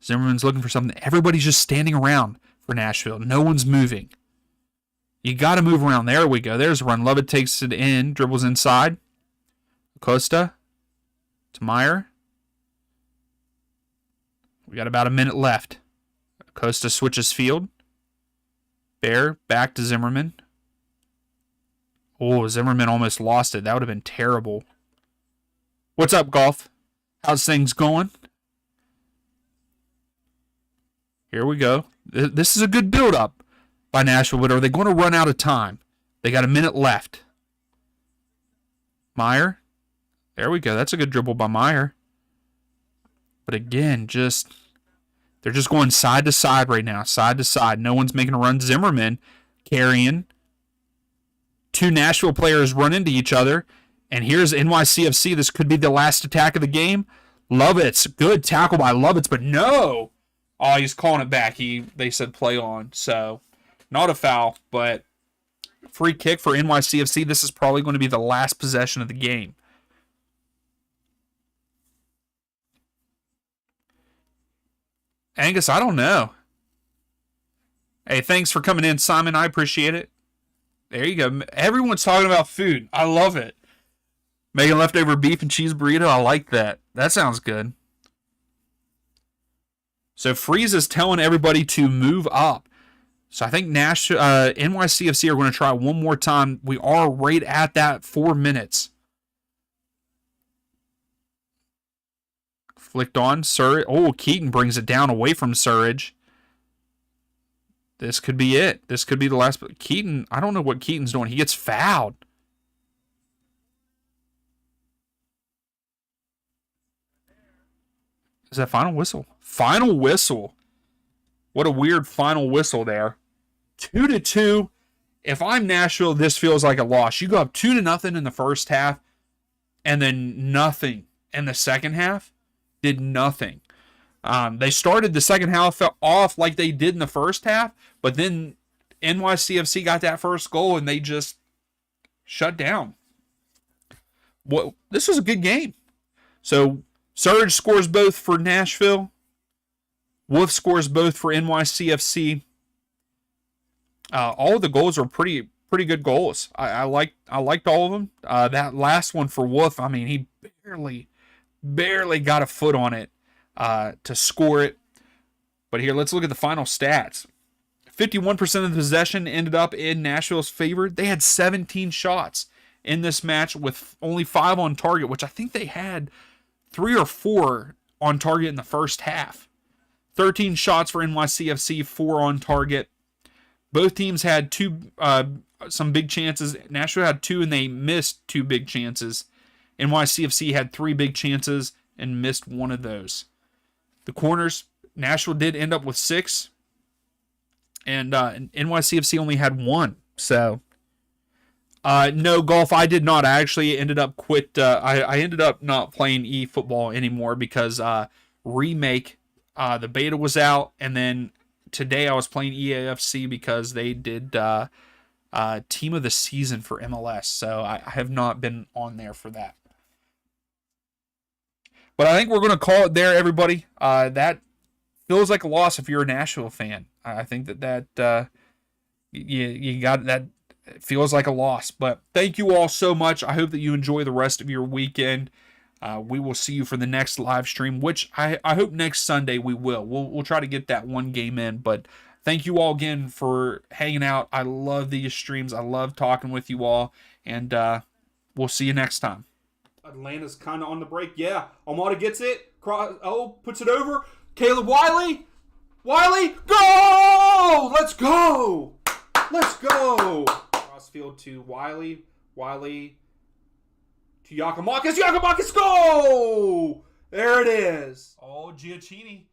Zimmerman's looking for something. Everybody's just standing around for Nashville. No one's moving. You got to move around. There we go. There's a run. Lovett takes it in. Dribbles inside. Acosta. To Meyer. We got about a minute left. Acosta switches field. Bear back to Zimmerman. Oh, Zimmerman almost lost it. That would have been terrible. What's up, Golf? How's things going? Here we go. This is a good build-up by Nashville, but are they going to run out of time? They got a minute left. Meyer. There we go. That's a good dribble by Meyer. But again, they're just going side to side right now. Side to side. No one's making a run. Zimmerman carrying. Two Nashville players run into each other. And here's NYCFC. This could be the last attack of the game. Lovitz. Good tackle by Lovitz, but no. Oh, he's calling it back. They said play on. So, not a foul, but free kick for NYCFC. This is probably going to be the last possession of the game. Angus, I don't know. Hey, thanks for coming in, Simon. I appreciate it. There you go. Everyone's talking about food. I love it. Making leftover beef and cheese burrito. I like that. That sounds good. So Freeze is telling everybody to move up. So I think NYCFC are going to try one more time. We are right at that 4 minutes. Flicked on. Keaton brings it down away from Surridge. This could be it. This could be the last. Keaton, I don't know what Keaton's doing. He gets fouled. Is that final whistle? Final whistle. What a weird final whistle there. 2-2. If I'm Nashville, this feels like a loss. You go up 2-0 in the first half, and then nothing in the second half. Did nothing. They started the second half off like they did in the first half, but then NYCFC got that first goal and they just shut down. This was a good game. So Surge scores both for Nashville. Wolf scores both for NYCFC. All of the goals are pretty good goals. I liked all of them. That last one for Wolf, I mean, he barely got a foot on it to score it. But here, let's look at the final stats. 51% of the possession ended up in Nashville's favor. They had 17 shots in this match with only 5 on target, which I think they had 3 or 4 on target in the first half. 13 shots for NYCFC, 4 on target. Both teams had some big chances. Nashville had 2 and they missed 2 big chances. NYCFC had 3 big chances and missed 1 of those. The corners, Nashville did end up with 6. And NYCFC only had 1. So, no, Golf, I did not. I actually ended up I ended up not playing eFootball anymore because Remake, the beta was out. And then today I was playing EAFC because they did Team of the Season for MLS. So I have not been on there for that. But I think we're going to call it there, everybody. That feels like a loss if you're a Nashville fan. I think that you got that. It feels like a loss. But thank you all so much. I hope that you enjoy the rest of your weekend. We will see you for the next live stream, which I hope next Sunday we will. We'll try to get that one game in. But Thank you all again for hanging out. I love these streams. I love talking with you all. And we'll see you next time. Atlanta's kind of on the break. Yeah. Almada gets it. Puts it over. Caleb Wiley. Go! Let's go! Crossfield to Wiley. Wiley to Yakimakis. Yakimakis, go! There it is. Oh, Giacchini.